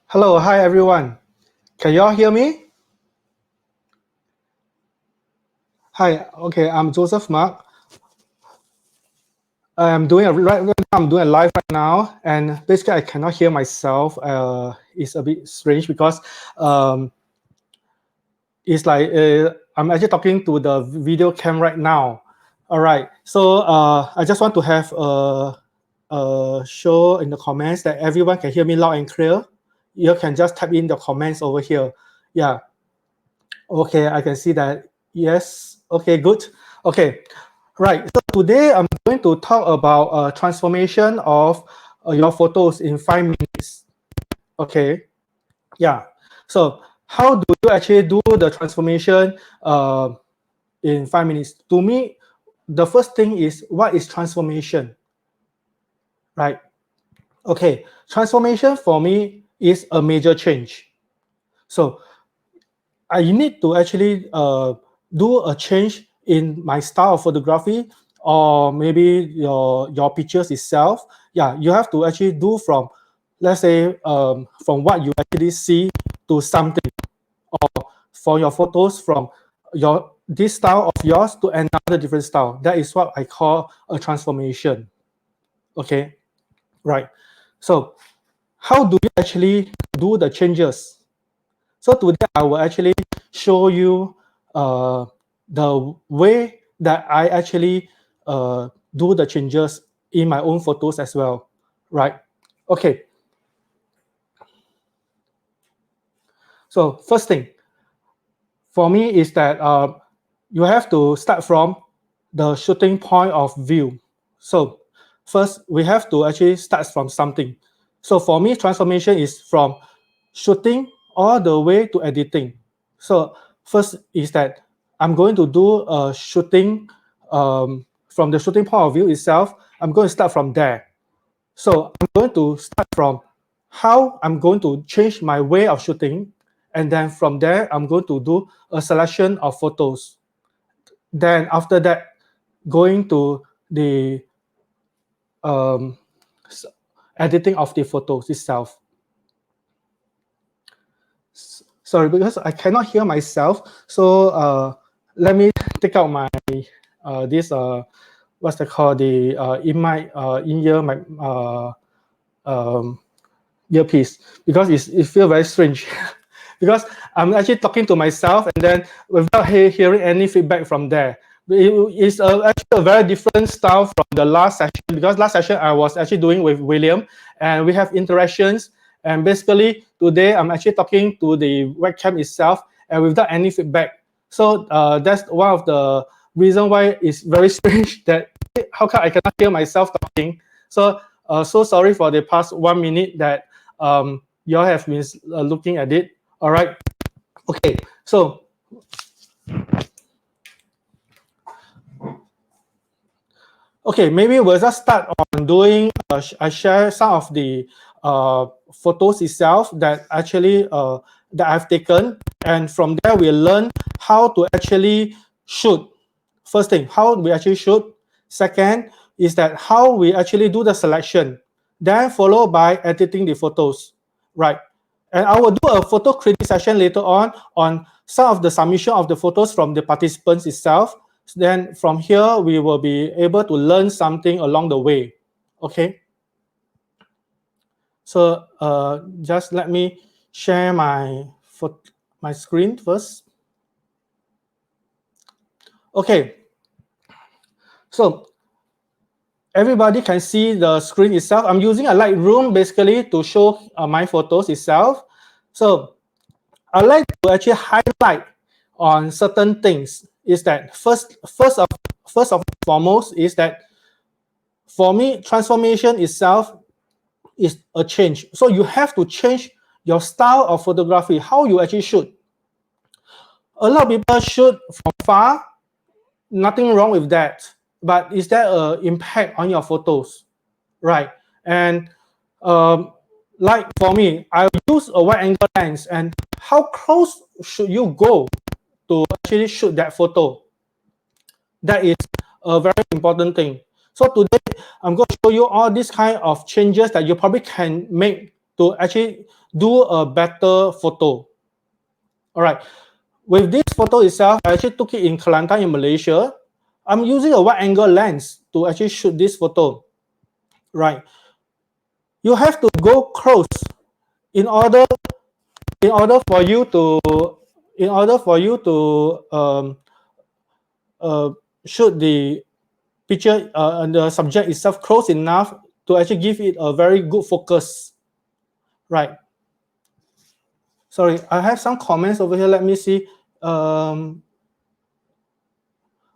Hello, hi everyone. Can y'all hear me? Hi, okay, I'm Joseph Mark. I'm doing a live right now, and basically I cannot hear myself. It's a bit strange because um, it's like I'm actually talking to the video cam right now. All right, so I just want to have a show in the comments that everyone can hear me loud and clear. You can just type in the comments over here. Yeah. Okay, I can see that. Yes. Okay, good. Okay, right. So today I'm going to talk about transformation of your photos in 5 minutes. Okay. Yeah. So how do you actually do the transformation in 5 minutes? To me, the first thing is what is transformation, right? Okay, transformation for me is a major change. So I need to actually do a change in my style of photography, or maybe your pictures itself. Yeah, you have to actually do from, let's say, from what you actually see to something, or for your photos from your this style of yours to another different style. That is what I call a transformation. Okay, right. So how do you actually do the changes? So today I will actually show you the way that I actually do the changes in my own photos as well, right? Okay, so first thing for me is that you have to start from the shooting point of view. So first we have to actually start from something. So for me, transformation is from shooting all the way to editing. So first is that I'm going to do a shooting from the shooting point of view itself. I'm going to start from there. So I'm going to start from how I'm going to change my way of shooting, and then from there I'm going to do a selection of photos. Then after that, going to the um, editing of the photos itself. Sorry, because I cannot hear myself. So let me take out my this what's it called, the in my in ear my um, earpiece, because it feels very strange. Because I'm actually talking to myself and then without hearing any feedback from there. It's actually a very different style from the last session, because last session I was actually doing with William and we have interactions, and basically today I'm actually talking to the webcam itself and without any feedback. So that's one of the reason why it's very strange that how come I cannot hear myself talking. So so sorry for the past 1 minute that you all have been looking at it. All right. Okay. So okay, maybe we'll just start on doing. I share some of the photos itself that actually that I've taken, and from there we learn how to actually shoot. First thing, how we actually shoot. Second is that how we actually do the selection. Then followed by editing the photos, right? And I will do a photo critic session later on some of the submission of the photos from the participants itself. Then from here, we will be able to learn something along the way. Okay. So just let me share my screen first. Okay. So everybody can see the screen itself. I'm using a Lightroom basically to show my photos itself. So I like to actually highlight on certain things. Is that first of foremost is that for me, transformation itself is a change. So you have to change your style of photography, how you actually shoot. A lot of people shoot from far, nothing wrong with that. But is there an impact on your photos? Right. And like for me, I use a wide angle lens, and how close should you go to actually shoot that photo? That is a very important thing. So today I'm going to show you all these kind of changes that you probably can make to actually do a better photo. All right. With this photo itself, I actually took it in Kelantan in Malaysia. I'm using a wide angle lens to actually shoot this photo. Right. You have to go close in order for you to shoot the picture and the subject itself close enough to actually give it a very good focus. Right. Sorry, I have some comments over here. Let me see.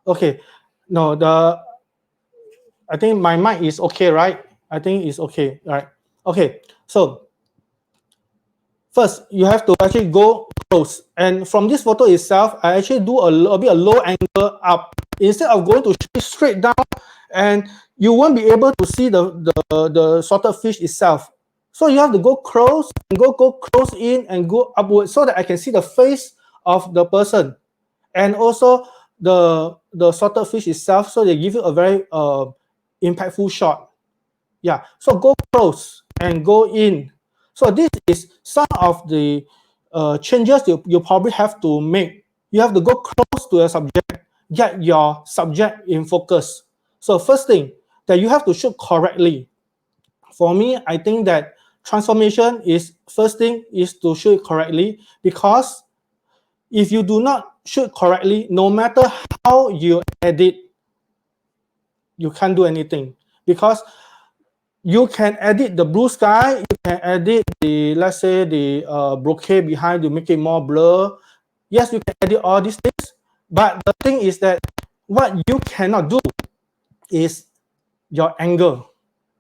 Okay. No, I think my mic is okay, right? I think it's okay, right? Okay. So first, you have to actually go close. And from this photo itself, I actually do a bit of low angle up. Instead of going to shoot straight down, and you won't be able to see the salted fish itself. So you have to go close and go close in and go upward so that I can see the face of the person. And also the salted fish itself, so they give you a very impactful shot. Yeah, so go close and go in. So this is some of the changes you probably have to make. You have to go close to your subject, get your subject in focus. So first thing, that you have to shoot correctly. For me, I think that transformation is, first thing is to shoot correctly, because if you do not shoot correctly, no matter how you edit, you can't do anything, because you can edit the blue sky, you can edit the, let's say, the bokeh behind to make it more blur. Yes, you can edit all these things, but the thing is that what you cannot do is your angle.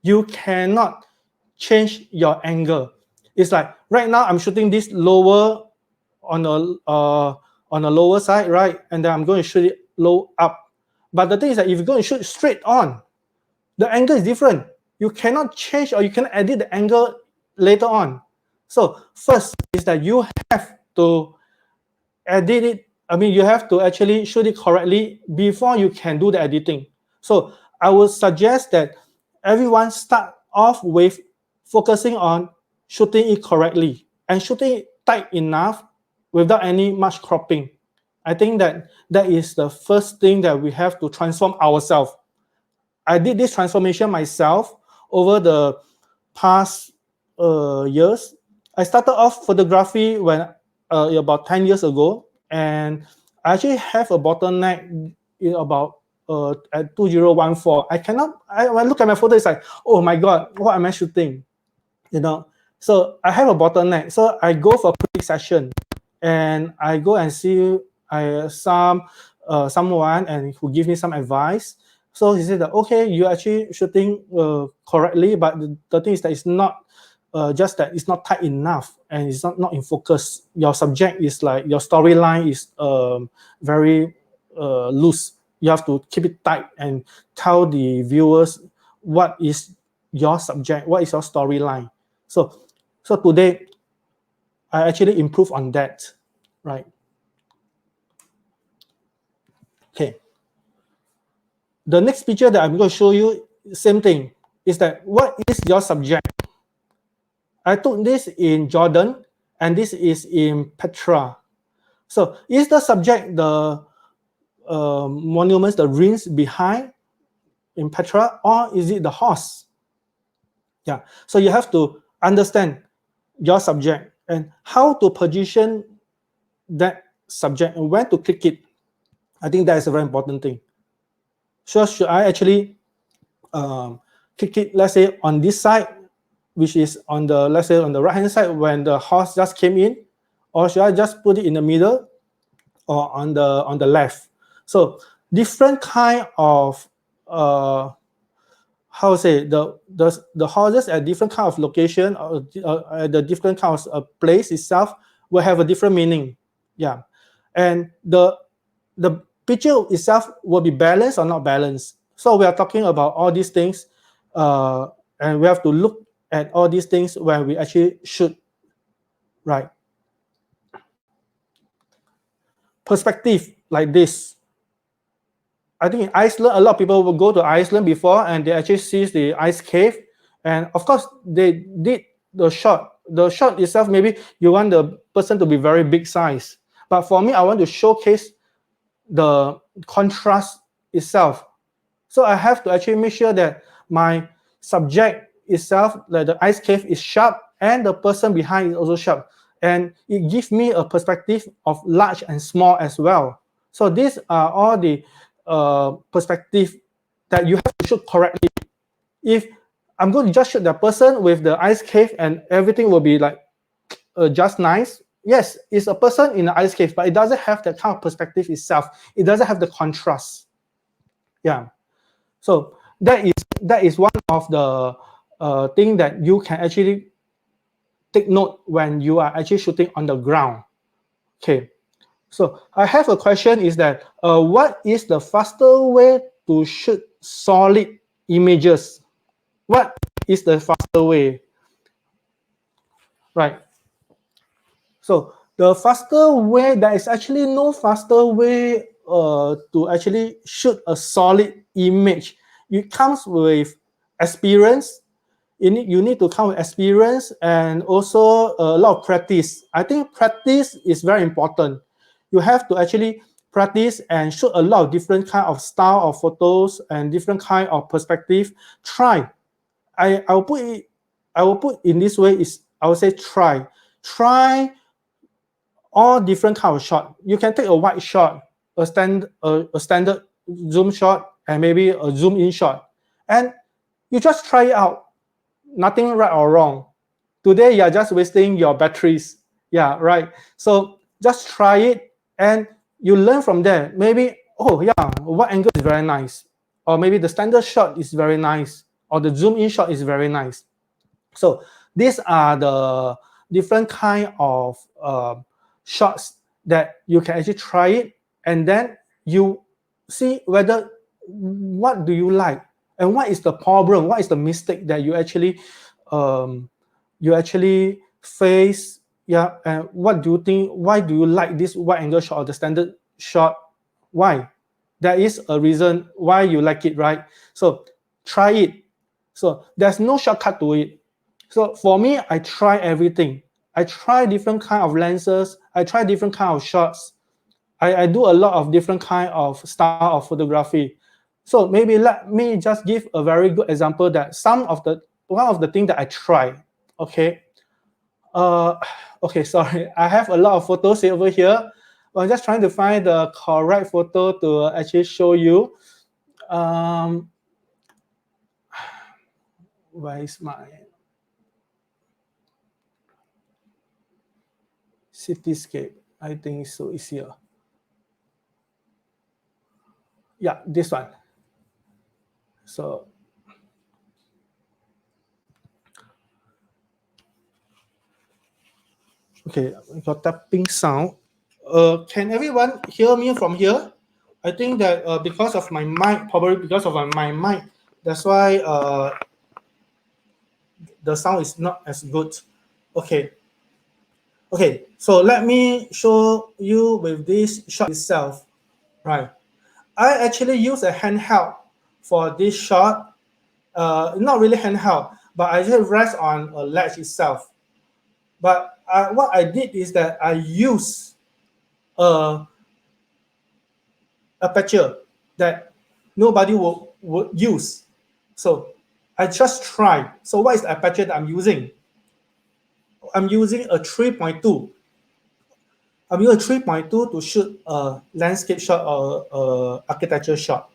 You cannot change your angle. It's like right now I'm shooting this lower on the lower side, right? And then I'm going to shoot it low up. But the thing is that if you're going to shoot straight on, the angle is different. You cannot change or you can edit the angle later on. So first is that you have to edit it. I mean, you have to actually shoot it correctly before you can do the editing. So I would suggest that everyone start off with focusing on shooting it correctly and shooting it tight enough without any much cropping. I think that is the first thing that we have to transform ourselves. I did this transformation myself over the past years. I started off photography when about 10 years ago, and I actually have a bottleneck in about at 2014. When I look at my photo, it's like, oh my God, what am I shooting? So I have a bottleneck. So I go for a quick session, and I go and see someone and who give me some advice. So he said that, okay, you're actually shooting correctly, but the thing is that it's not just that it's not tight enough and it's not in focus. Your subject is like, your storyline is very loose. You have to keep it tight and tell the viewers what is your subject, what is your storyline. So today, I actually improve on that, right? Okay. The next picture that I'm going to show you, same thing, is that what is your subject? I took this in Jordan, and this is in Petra. So is the subject the monuments, the ruins behind in Petra, or is it the horse? Yeah. So you have to understand your subject and how to position that subject and when to click it. I think that is a very important thing. So should I actually click it, let's say, on this side, which is on the, let's say, on the right hand side when the horse just came in, or should I just put it in the middle or on the left? So different kind of how to say, the horses at different kind of location or at the different kinds of place itself will have a different meaning. Yeah. And the picture itself will be balanced or not balanced. So we are talking about all these things, and we have to look at all these things when we actually shoot, right? Perspective like this. I think in Iceland, a lot of people will go to Iceland before and they actually see the ice cave. And of course, they did the shot the shot itself, maybe you want the person to be very big size. But for me, I want to showcase the contrast itself. So I have to actually make sure that my subject itself, like the ice cave, is sharp and the person behind is also sharp. And it gives me a perspective of large and small as well. So these are all the perspective that you have to shoot correctly. If I'm going to just shoot the person with the ice cave and everything will be like just nice, yes, it's a person in the ice cave, but it doesn't have that kind of perspective itself. It doesn't have the contrast. Yeah. So that is one of the thing that you can actually take note when you are actually shooting on the ground. Okay. So I have a question is that what is the faster way to shoot solid images? What is the faster way? Right. So the faster way, there is actually no faster way to actually shoot a solid image. It comes with experience. You need to come with experience and also a lot of practice. I think practice is very important. You have to actually practice and shoot a lot of different kind of style of photos and different kind of perspective. Try. I will put in this way is I will say try. Try all different kind of shot. You can take a wide shot, a standard zoom shot, and maybe a zoom in shot, and you just try it out. Nothing right or wrong. Today you are just wasting your batteries. Yeah, right. So just try it and you learn from there. Maybe, oh yeah, what angle is very nice, or maybe the standard shot is very nice, or the zoom in shot is very nice. So these are the different kind of shots that you can actually try it, and then you see whether what do you like and what is the problem, what is the mistake that you actually face. Yeah, and what do you think, why do you like this wide angle shot or the standard shot? Why? There is a reason why you like it, right? So try it. So there's no shortcut to it. So for me, I try everything. I try different kind of lenses. I try different kind of shots. I do a lot of different kind of style of photography. So maybe let me just give a very good example that one of the things that I try. Okay. Okay, sorry. I have a lot of photos over here. I'm just trying to find the correct photo to actually show you. Where is my cityscape? I think so. It's here. Yeah, this one. So okay, I got tapping sound. Can everyone hear me from here? I think that because of my mic, probably because of my mic, that's why the sound is not as good. Okay. Okay, so let me show you with this shot itself. Right. I actually use a handheld for this shot. Not really handheld, but I just rest on a ledge itself. But what I did is that I use a aperture that nobody would use. So I just try. So what is the aperture that I'm using? I'm using a 3.2. I'm using a 3.2 to shoot a landscape shot or architecture shot.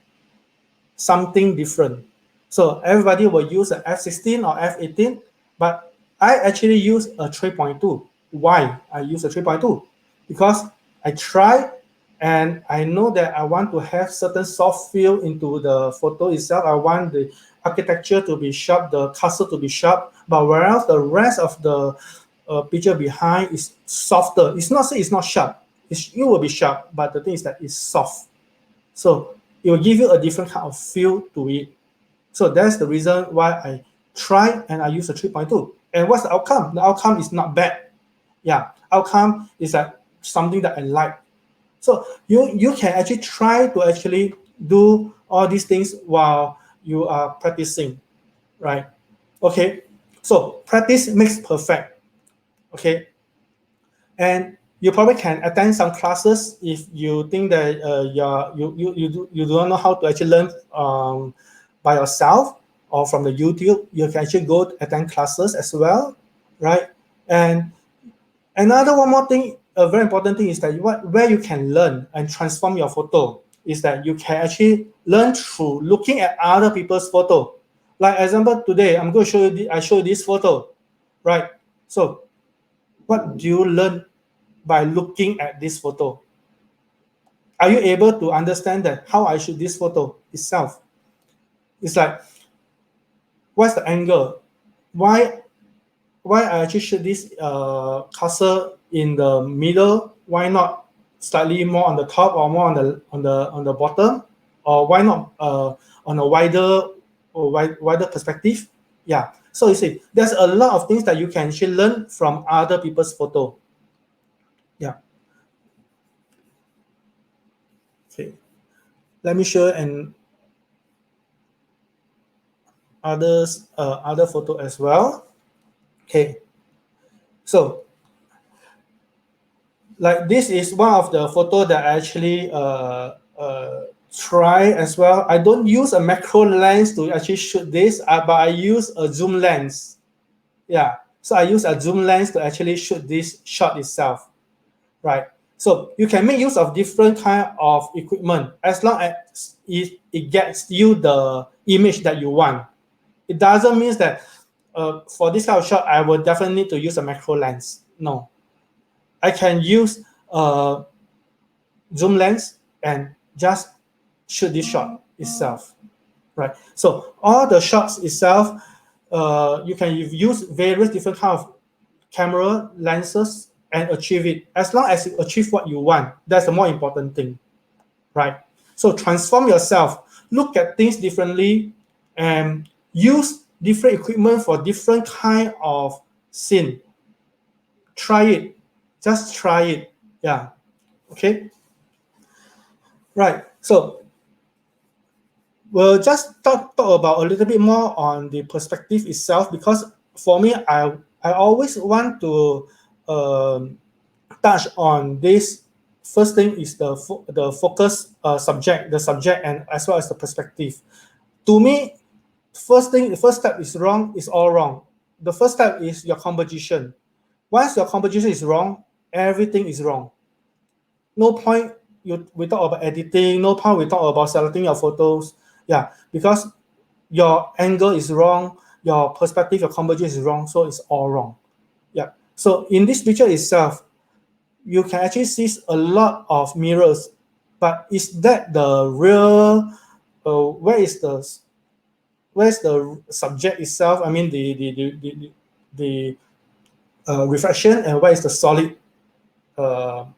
Something different. So everybody will use an f16 or f18, but I actually use a 3.2. Why I use a 3.2? Because I try and I know that I want to have certain soft feel into the photo itself. I want the architecture to be sharp, the castle to be sharp, but whereas the rest of the picture behind is softer. It's not say it's not sharp. It will be sharp, but the thing is that it's soft. So it will give you a different kind of feel to it. So that's the reason why I try and I use a 3.2. And what's the outcome? The outcome is not bad. Yeah, outcome is like something that I like. So you can actually try to actually do all these things while you are practicing, right? Okay, so practice makes perfect. Okay, and you probably can attend some classes if you think that you don't know how to actually learn by yourself or from the YouTube. You can actually go attend classes as well, right? And another one more thing, a very important thing is that where you can learn and transform your photo is that you can actually learn through looking at other people's photo. Like example, today I'm going to show you. I show you this photo, right? So, what do you learn by looking at this photo? Are you able to understand that how I shoot this photo itself? It's like, what's the angle? Why I actually shoot this cursor in the middle? Why not slightly more on the top or more on the bottom? Or why not on a wider perspective? Yeah. So you see, there's a lot of things that you can actually learn from other people's photo. Yeah. Okay. Let me show an other photo as well. Okay. So like this is one of the photo that I actually try as well. I don't use a macro lens to actually shoot this, but I use a zoom lens. Yeah, so I use a zoom lens to actually shoot this shot itself, right? So you can make use of different kind of equipment as long as it gets you the image that you want. It doesn't mean that for this kind of shot, I will definitely need to use a macro lens. No, I can use a zoom lens and just shoot this shot itself, right? So all the shots itself, you can use various different kind of camera lenses and achieve it. As long as you achieve what you want, that's the more important thing, right? So transform yourself, look at things differently, and use different equipment for different kind of scene. Try it, just try it. Yeah. Okay. Right. So we'll just talk about a little bit more on the perspective itself, because for me, I always want to touch on this. First thing is the focus subject, the subject, and as well as the perspective. To me, the first step is wrong, is all wrong. The first step is your composition. Once your composition is wrong, everything is wrong. No point we talk about editing, no point we talk about selecting your photos. Yeah, because your angle is wrong, your perspective, your composition is wrong, so it's all wrong. Yeah. So in this picture itself, you can actually see a lot of mirrors, but is that the real? Where's the subject itself? I mean the reflection, and where is the solid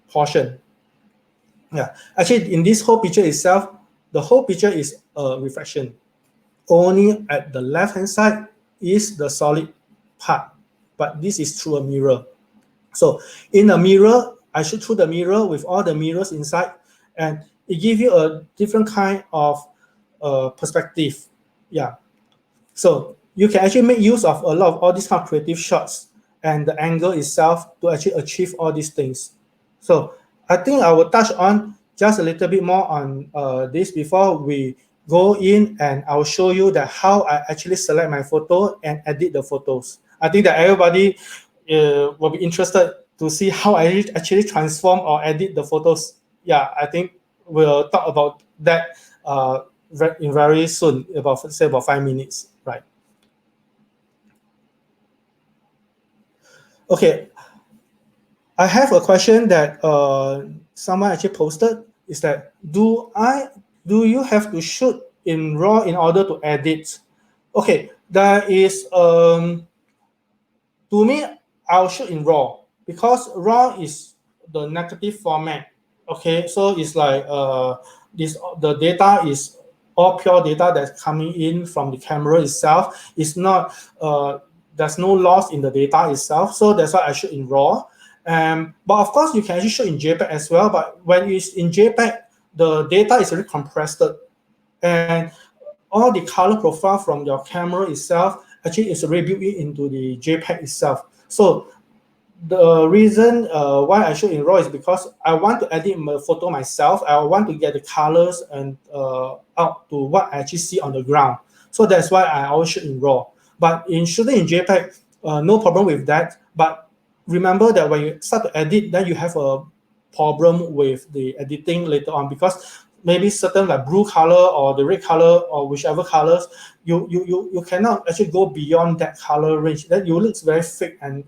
portion? Yeah, actually, in this whole picture itself, the whole picture is a reflection. Only at the left-hand side is the solid part, but this is through a mirror. So in a mirror, I shoot through the mirror with all the mirrors inside, and it gives you a different kind of perspective. Yeah. So you can actually make use of a lot of all these kind of creative shots and the angle itself to actually achieve all these things. So I think I will touch on just a little bit more on this before we go in, and I will show you that how I actually select my photo and edit the photos. I think that everybody will be interested to see how I actually transform or edit the photos. Yeah, I think we'll talk about that in very soon, about 5 minutes, right? Okay, I have a question that someone actually posted. Is that do you have to shoot in RAW in order to edit? Okay, there is to me, I'll shoot in RAW because RAW is the negative format. Okay, so it's like the data is all pure data that's coming in from the camera itself. It's not there's no loss in the data itself, so that's why I shoot in RAW. But of course, you can actually shoot in JPEG as well. But when it's in JPEG, the data is really compressed, and all the color profile from your camera itself actually is already built into the JPEG itself. So the reason why I shoot in RAW is because I want to edit my photo myself. I want to get the colors and out to what I actually see on the ground. So that's why I always shoot in RAW. But in shooting in JPEG, no problem with that. But remember that when you start to edit, then you have a problem with the editing later on, because maybe certain like blue color or the red color or whichever colors, you cannot actually go beyond that color range. Then you looks very fake, and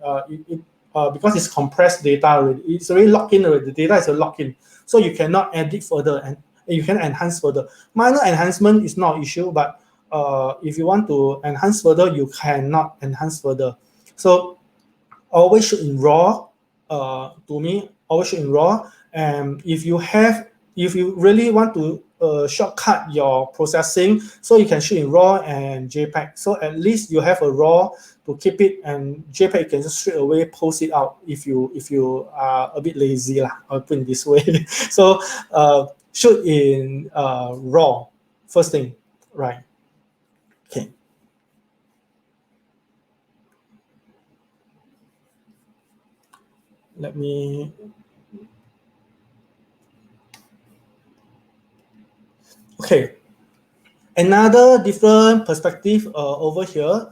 because it's compressed data already, it's already locked in already. The data is locked in, so you cannot edit further and you can enhance further. Minor enhancement is not an issue, but if you want to enhance further, you cannot enhance further. So always shoot in RAW. To me, always shoot in RAW. And if you really want to shortcut your processing, so you can shoot in RAW and JPEG. So at least you have a RAW to keep it, and JPEG you can just straight away post it out if you are a bit lazy lah. I'll put it this way. So shoot in RAW first thing, right? Okay. Let me. Okay. Another different perspective over here.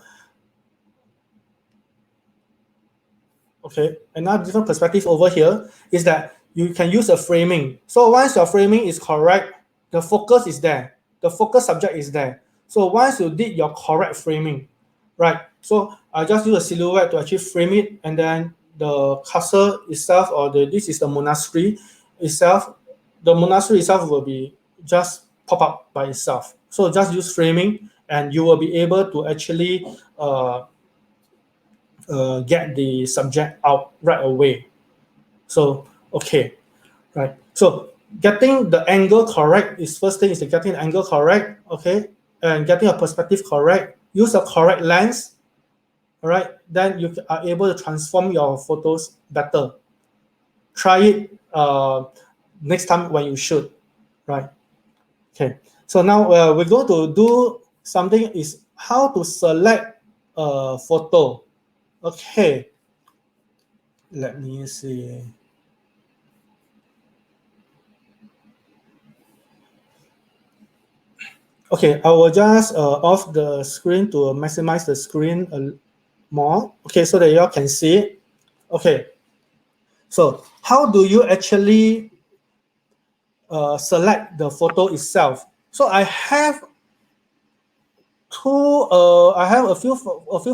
Okay, another different perspective over here is that you can use a framing. So once your framing is correct, the focus is there. The focus subject is there. So once you did your correct framing, right? So I just use a silhouette to actually frame it, and then the castle itself, or this is the monastery itself. The monastery itself will be just pop up by itself. So just use framing, and you will be able to actually get the subject out right away. So, okay, right. So getting the angle correct is first thing, is getting the angle correct, okay, and getting a perspective correct. Use a correct lens, all right. Then you are able to transform your photos better. Try it next time when you shoot, right? Okay. So now we're going to do something, is how to select a photo. Okay. Let me see. Okay, I will just off the screen to maximize the screen more. Okay, so that y'all can see it. Okay, so how do you actually select the photo itself? So I have I have a few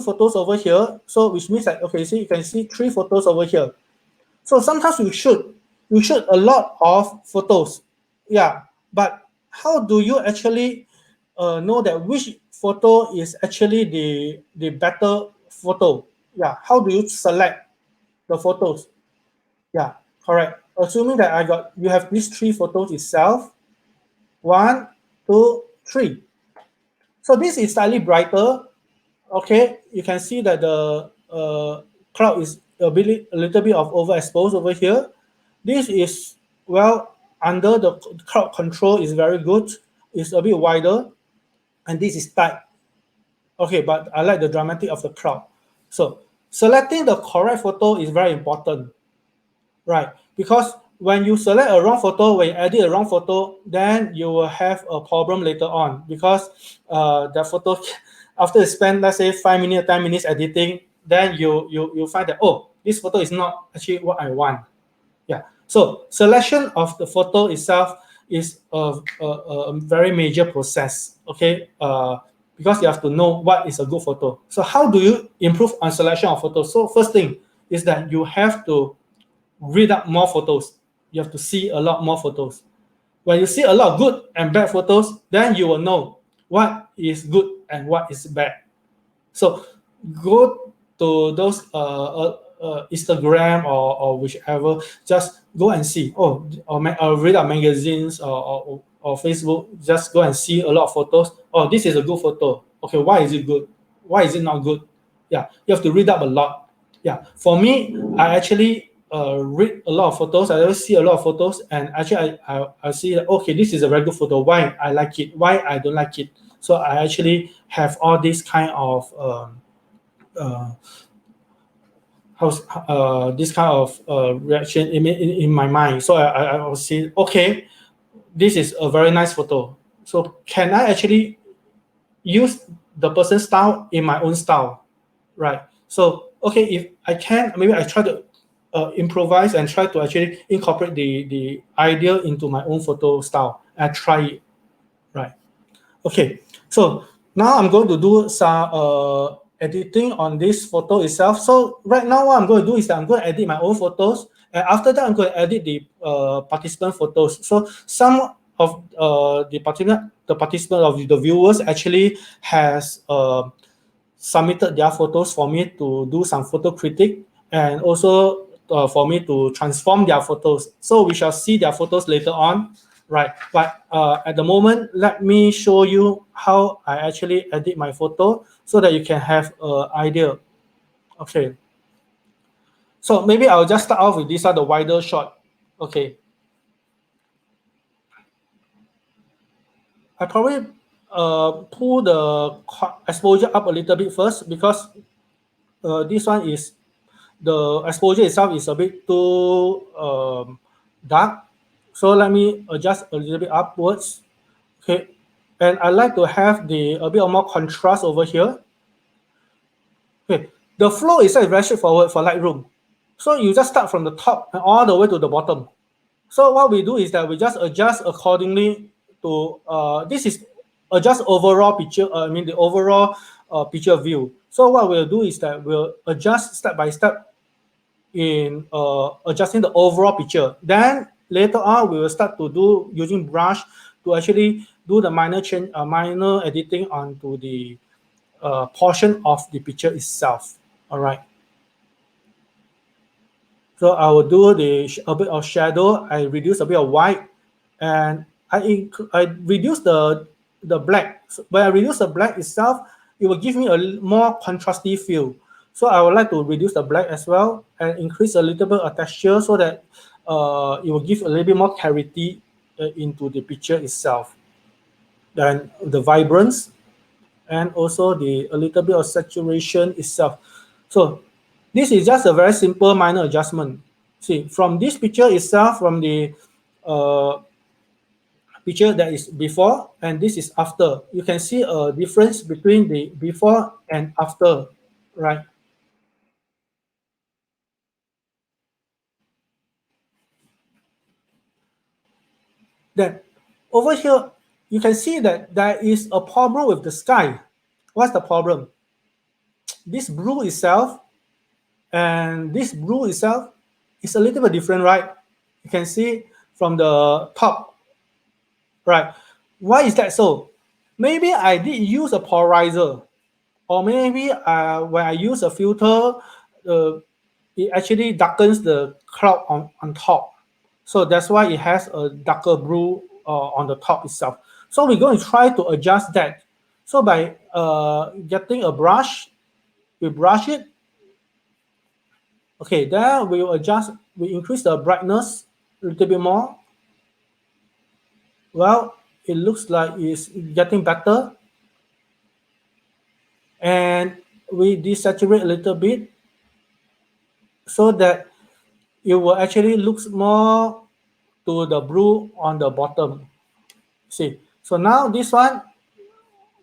photos over here. So which means that, okay, see, you can see 3 photos over here. So sometimes you shoot a lot of photos, yeah. But how do you actually know that which photo is actually the better photo? Yeah, how do you select the photos? Yeah, correct. Assuming that you have these 3 photos itself. 1, 2, 3. So this is slightly brighter. Okay, you can see that the cloud is a little bit of overexposed over here. This is, well, under the crowd control is very good. It's a bit wider, and this is tight. Okay, but I like the dramatic of the crowd. So selecting the correct photo is very important, right? Because when you select a wrong photo, when you edit a wrong photo, then you will have a problem later on, because the photo, after you spend, let's say, 5 minutes, 10 minutes editing, then you find that, oh, this photo is not actually what I want. Yeah. So selection of the photo itself is a very major process. Okay. Because you have to know what is a good photo. So how do you improve on selection of photos? So first thing is that you have to read up more photos. You have to see a lot more photos. When you see a lot of good and bad photos, then you will know what is good and what is bad. So go to those Instagram or whichever, just go and see. Or read up magazines or Facebook. Just go and see a lot of photos. Oh, this is a good photo. Okay, why is it good? Why is it not good? Yeah, you have to read up a lot. Yeah, for me, I actually read a lot of photos. I always see a lot of photos, and actually I see that, okay, this is a very good photo. Why I like it? Why I don't like it? So I actually have all these kind of how this kind of reaction in my mind. So I will see, okay, this is a very nice photo. So can I actually use the person's style in my own style, right? So okay, if I can, maybe I try to improvise and try to actually incorporate the idea into my own photo style and try it, right? Okay, so now I'm going to do some editing on this photo itself. So right now what I'm going to do is that I'm going to edit my own photos, and after that I'm going to edit the participant photos. So some of the participant of the viewers actually has submitted their photos for me to do some photo critic, and also for me to transform their photos. So we shall see their photos later on, right? But at the moment, let me show you how I actually edit my photo so that you can have an idea. Okay. So maybe I'll just start off with these are the wider shot. Okay. I probably pull the exposure up a little bit first, because this one is the exposure itself is a bit too dark. So let me adjust a little bit upwards. Okay, and I like to have a bit of more contrast over here. Okay, the flow is very straightforward for Lightroom. So you just start from the top and all the way to the bottom. So what we do is that we just adjust accordingly to this is adjust overall picture. I mean the overall picture view. So what we'll do is that we'll adjust step by step in adjusting the overall picture. Then later on, we will start to do using brush to actually do the minor change, minor editing onto the portion of the picture itself. All right. So I will do a bit of shadow. I reduce a bit of white, and I reduce the black. So when I reduce the black itself, it will give me a more contrasty feel. So I would like to reduce the black as well and increase a little bit of texture so that it will give a little bit more clarity into the picture itself. Then the vibrance and also a little bit of saturation itself. So this is just a very simple minor adjustment. See, from this picture itself, from the picture that is before and this is after, you can see a difference between the before and after, right? Then over here, you can see that there is a problem with the sky. What's the problem? This blue itself and this blue itself is a little bit different, right? You can see from the top, right? Why is that so? Maybe I did use a polarizer, or maybe when I use a filter, it actually darkens the cloud on top. So that's why it has a darker blue on the top itself. So we're going to try to adjust that. So by getting a brush, we brush it. Okay, then we will adjust, we increase the brightness a little bit more. Well, it looks like it's getting better. And we desaturate a little bit so that it will actually looks more to the blue on the bottom. See, so now this one,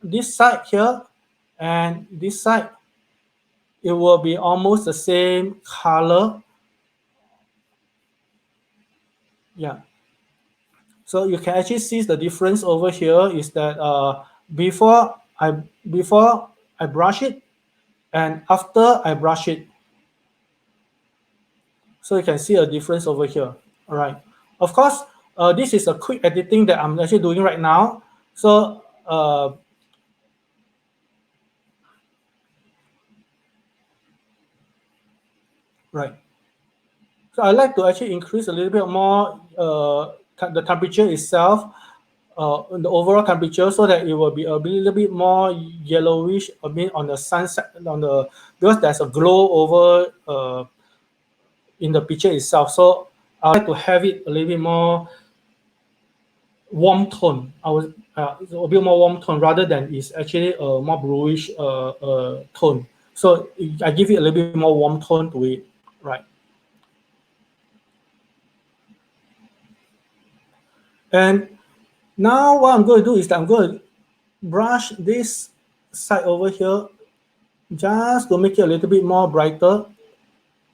this side here and this side, it will be almost the same color. Yeah. So you can actually see the difference over here is that before I brush it and after I brush it. So you can see a difference over here. All right. Of course, this is a quick editing that I'm actually doing right now. So right. So I like to actually increase a little bit more the temperature itself, the overall temperature, so that it will be a little bit more yellowish. I mean, on the sunset, because there's a glow over in the picture itself. So I like to have it a little bit more warm tone. I was a bit more warm tone rather than it's actually a more bluish tone. So I give it a little bit more warm tone to it. right. And now what I'm going to do is that I'm going to brush this side over here just to make it a little bit more brighter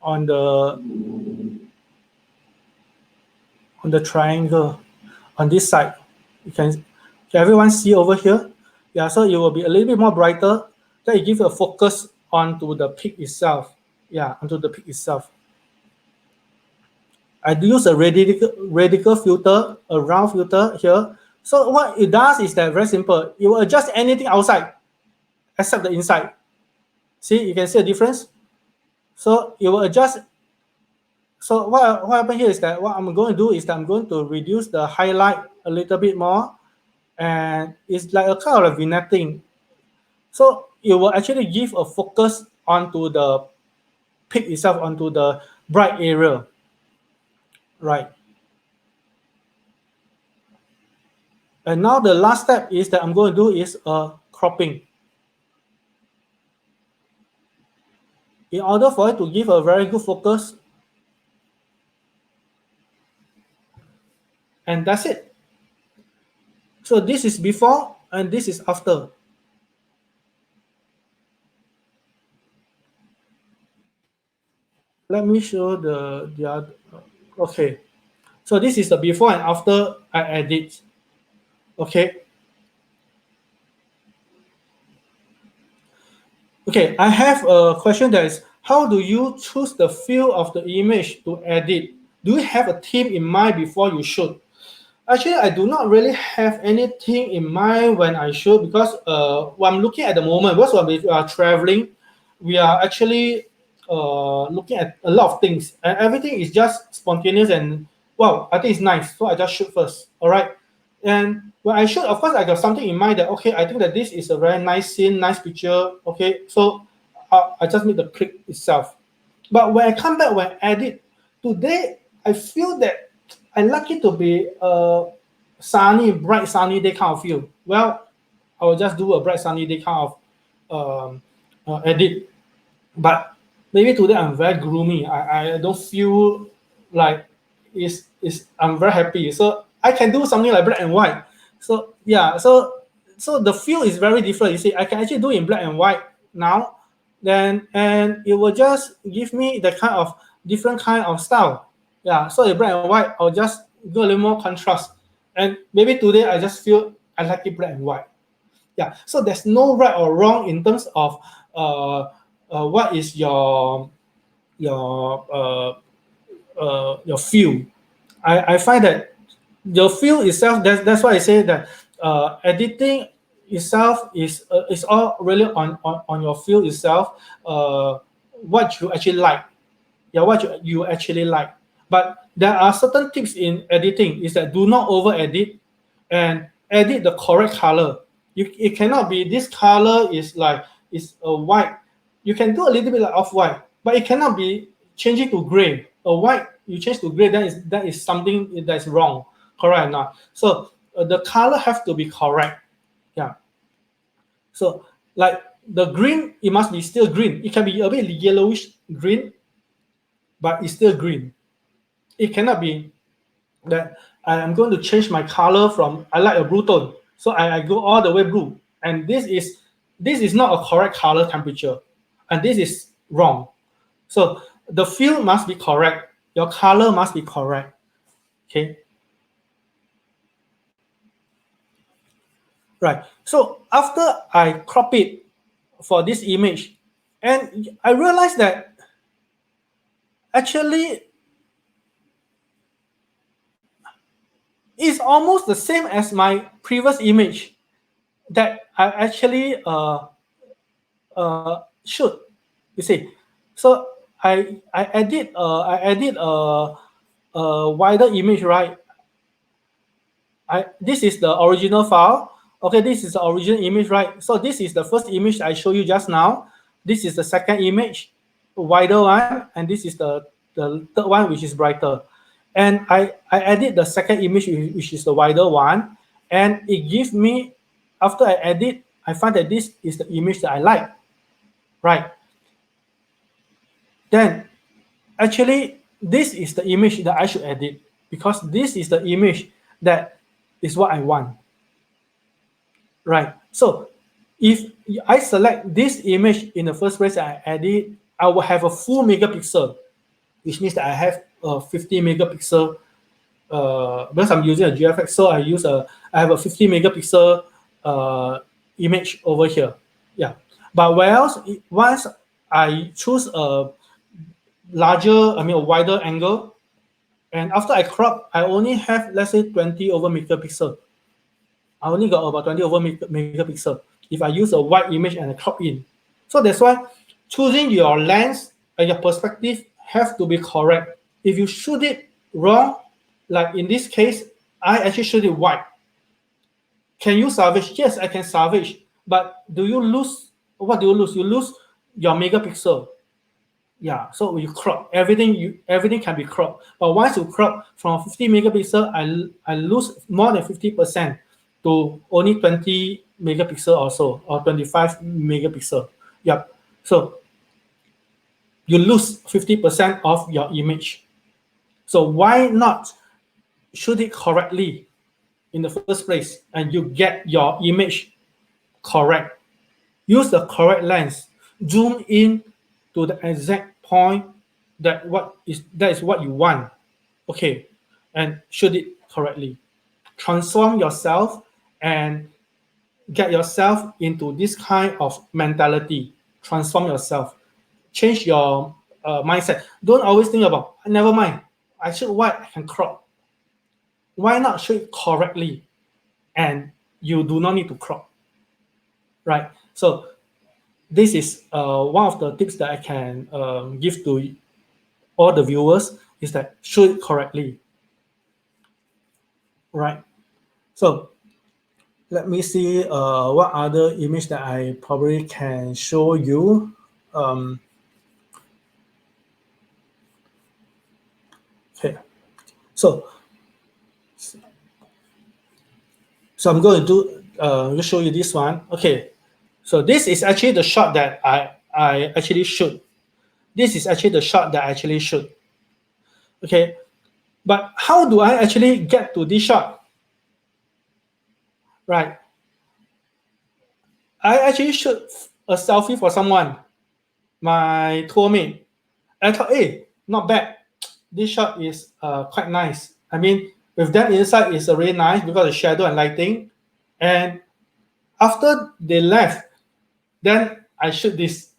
on the triangle on this side. Can everyone see over here? Yeah, so it will be a little bit more brighter. Then it gives a focus onto the peak itself. Yeah, onto the peak itself. I use a radical filter, a round filter here. So what it does is that very simple. It will adjust anything outside except the inside. See, you can see a difference. So it will adjust. So what happened here is that what I'm going to do is that I'm going to reduce the highlight a little bit more, and it's like a kind of vignetting. So it will actually give a focus onto the peak itself, onto the bright area, right? And now the last step is that I'm going to do is cropping. In order for it to give a very good focus, and that's it. So this is before and this is after. Let me show the other. Okay, so this is the before and after I edit. Okay. Okay, I have a question that is, how do you choose the feel of the image to edit? Do you have a theme in mind before you shoot? Actually, I do not really have anything in mind when I shoot, because when I'm looking at the moment, because when we are traveling, we are actually looking at a lot of things, and everything is just spontaneous and wow, I think it's nice, so I just shoot first. All right. And when I shoot, of course, I got something in mind that, okay, I think that this is a very nice scene, nice picture. Okay, so I just make the click itself. But when I come back, when I edit, today I feel that I like it to be a sunny, bright sunny day kind of feel. Well, I will just do a bright sunny day kind of edit. But maybe today I'm very gloomy. I don't feel like I'm very happy. So I can do something like black and white. So yeah, so the feel is very different. You see, I can actually do it in black and white now, then and it will just give me the kind of different kind of style. Yeah, so in black and white, I'll just do a little more contrast. And maybe today I just feel I like it black and white. Yeah, so there's no right or wrong in terms of what is your feel. I find that your feel itself. That's why I say that editing itself is all really on your feel itself. What you actually like, yeah, what you actually like. But there are certain tips in editing is that do not over edit and edit the correct color. It cannot be this color is a white. You can do a little bit like off white, but it cannot be changing to gray. A white you change to gray, that is something that's wrong, correct or not? So the color have to be correct. Yeah. So like the green, it must be still green. It can be a bit yellowish green, but it's still green. It cannot be that I am going to change my color from I like a blue tone, so I go all the way blue, and this is not a correct color temperature, and this is wrong. So the feel must be correct. Your color must be correct. Okay. Right. So after I crop it for this image, and I realized that actually it's almost the same as my previous image that I actually shoot. You see, so I edit a wider image, right? This is the original file. Okay, this is the original image, right? So this is the first image I showed you just now. This is the second image, wider one, and this is the third one, which is brighter. And I edit the second image, which is the wider one, and it gives me, after I edit, I find that this is the image that I like, right? Then actually this is the image that I should edit, because this is the image that is what I want, right? So if I select this image in the first place and I edit, I will have a full megapixel, which means that I have a 50 megapixel. Because I'm using a GFX, so I have a 50 megapixel image over here. Yeah, but whereas once I choose a a wider angle, and after I crop, I only have, let's say, 20 over megapixel. I only got about 20 over megapixel if I use a wide image and a crop in. So that's why choosing your lens and your perspective have to be correct. If you shoot it wrong, like in this case, I actually shoot it wide. Can you salvage? Yes, I can salvage. But do you lose? What do you lose? You lose your megapixel. Yeah, so you crop everything can be cropped. But once you crop from 50 megapixel, I lose more than 50% to only 20 megapixel or so, or 25 megapixel. Yep. So you lose 50% of your image. So why not shoot it correctly in the first place and you get your image correct? Use the correct lens. Zoom in to the exact point that is what you want. Okay, and shoot it correctly. Transform yourself and get yourself into this kind of mentality. Transform yourself. Change your mindset. Don't always think about, never mind, I should wide, I can crop. Why not shoot it correctly? And you do not need to crop. Right? So this is one of the tips that I can give to all the viewers, is that shoot it correctly. Right? So let me see what other image that I probably can show you. Okay, so I'm going to show you this one. Okay, so this is actually the shot that I actually shoot. This is actually the shot that I actually shoot. Okay, but how do I actually get to this shot? Right, I actually shoot a selfie for someone, my tour mate. I thought, hey, not bad. This shot is quite nice. I mean, with them inside, it's really nice because of shadow and lighting. And after they left, then I shoot this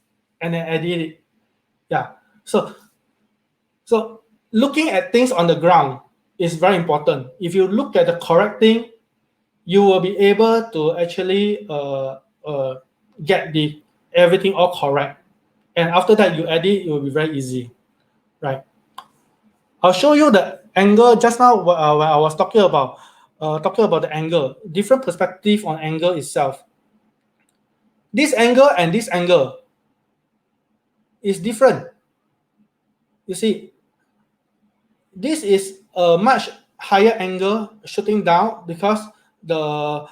and then edit it. Yeah. So looking at things on the ground is very important. If you look at the correct thing, you will be able to actually get the everything all correct. And after that, you edit, it will be very easy, right? I'll show you the angle just now when I was talking about the angle, different perspective on angle itself. This angle and this angle is different. You see, this is a much higher angle shooting down because the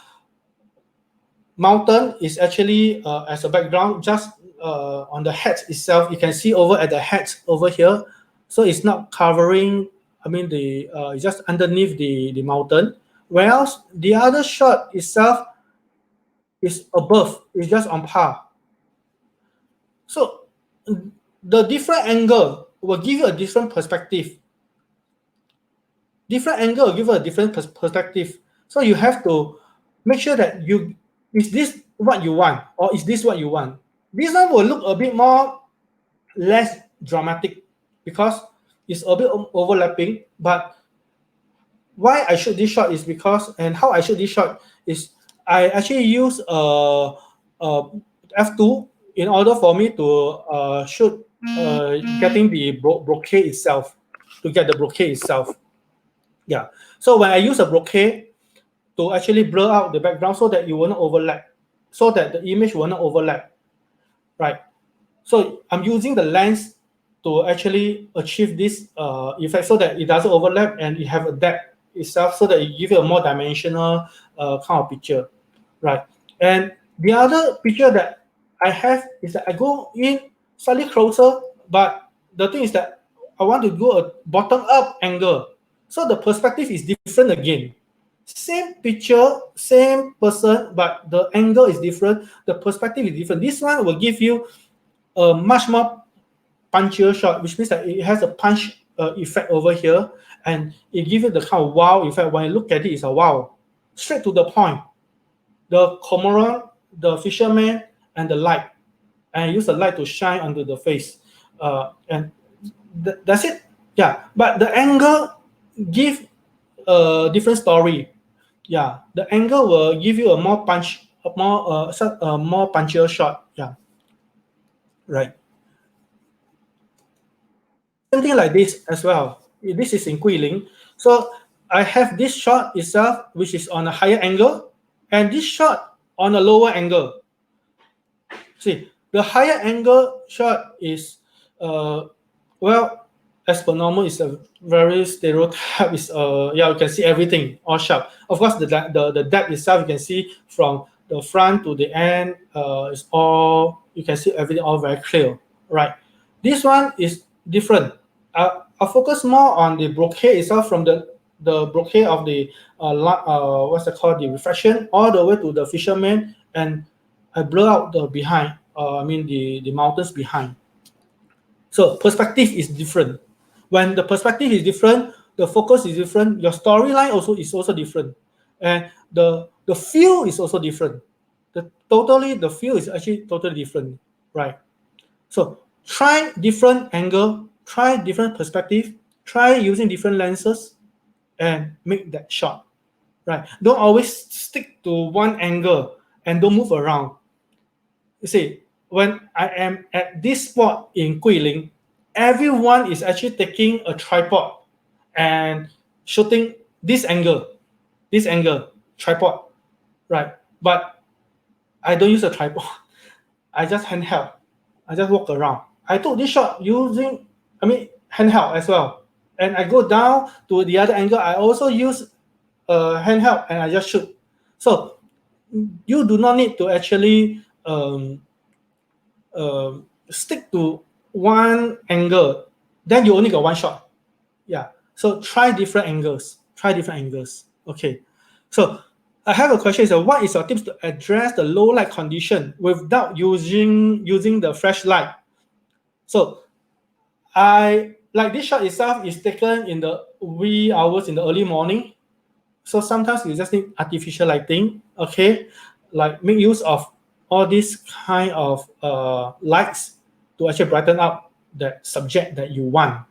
mountain is actually as a background just on the hat itself. You can see over at the hat over here, so it's not covering. I mean, it's just underneath the mountain. Whereas the other shot itself is above. It's just on par. So the different angle will give you a different perspective. Different angle will give you a different perspective. So you have to make sure that is this what you want, or is this what you want? This one will look a bit more less dramatic because it's a bit overlapping. But why I shoot this shot is because, and how I shoot this shot is, I actually use f2 in order for me to shoot getting the bokeh itself, to get the bokeh itself. Yeah. So when I use a bokeh to actually blur out the background so that it will not overlap, so that the image will not overlap, right? So I'm using the lens to actually achieve this effect so that it doesn't overlap and it have a depth itself, so that it gives you a more dimensional kind of picture, right? And the other picture that I have is that I go in slightly closer, but the thing is that I want to do a bottom-up angle. So the perspective is different again. Same picture, same person, but the angle is different. The perspective is different. This one will give you a much more punchier shot, which means that it has a punch effect over here, and it gives you the kind of wow effect. When you look at it, it's a wow, straight to the point. The cormorant, the fisherman, and the light, and use the light to shine onto the face, and that's it. Yeah, but the angle give a different story. Yeah, the angle will give you a more more punchier shot. Yeah, right. Something like this as well. This is in Guilin. So I have this shot itself, which is on a higher angle, and this shot on a lower angle. See, the higher angle shot is, well, as per normal, it's a very stereotype. It's yeah, you can see everything all sharp. Of course, the depth itself you can see from the front to the end. It's all, you can see everything all very clear, right? This one is different. I'll focus more on the bokeh itself, from the bokeh of the what's it called, the reflection, all the way to the fisherman, and I blur out the behind. I mean the mountains behind. So perspective is different. When the perspective is different, the focus is different. Your storyline is also different, and the feel is also different. The feel is actually totally different, right? So try different angle, try different perspective, try using different lenses, and make that shot, right? Don't always stick to one angle and don't move around. You see, when I am at this spot in Guilin, everyone is actually taking a tripod and shooting this angle, tripod, right? But I don't use a tripod. I just handheld. I just walk around. I took this shot using, handheld as well. And I go down to the other angle. I also use handheld, and I just shoot. So you do not need to actually stick to one angle. Then you only got one shot. Yeah. So try different angles. Okay. So I have a question. So what is your tips to address the low light condition without using the flashlight? So I like this shot itself is taken in the wee hours in the early morning. So sometimes you just need artificial lighting. Okay, like make use of all these kind of lights to actually brighten up the subject that you want.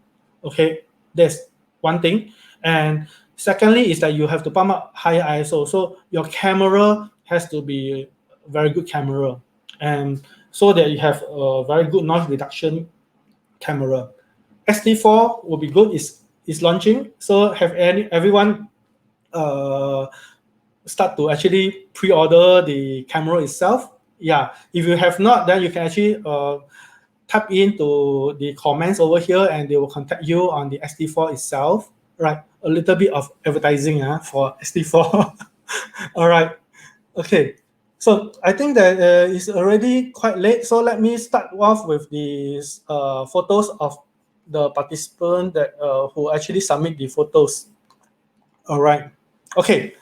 Okay, that's one thing. And secondly is that you have to pump up higher ISO. So your camera has to be a very good camera, and so that you have a very good noise reduction camera. SD4 will be good. Is launching. So have everyone start to actually pre-order the camera itself. Yeah, if you have not, then you can actually tap into the comments over here, and they will contact you on the SD4 itself. Right, a little bit of advertising for SD4. All right, okay. So I think that it's already quite late. So let me start off with these photos of the participant that who actually submit the photos. All right, okay.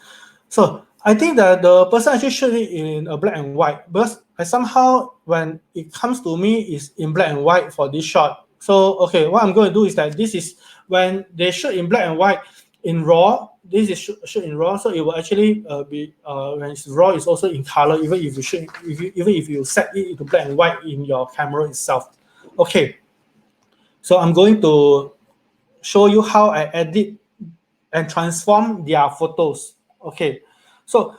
So I think that the person actually showed it in a black and white, but I somehow, when it comes to me, is in black and white for this shot. So okay, what I'm going to do is that this is when they shoot in black and white in RAW. This is shoot in RAW, so it will actually be when it's RAW, it's also in color, even if you shoot, even if you set it into black and white in your camera itself. Okay, so I'm going to show you how I edit and transform their photos. Okay, so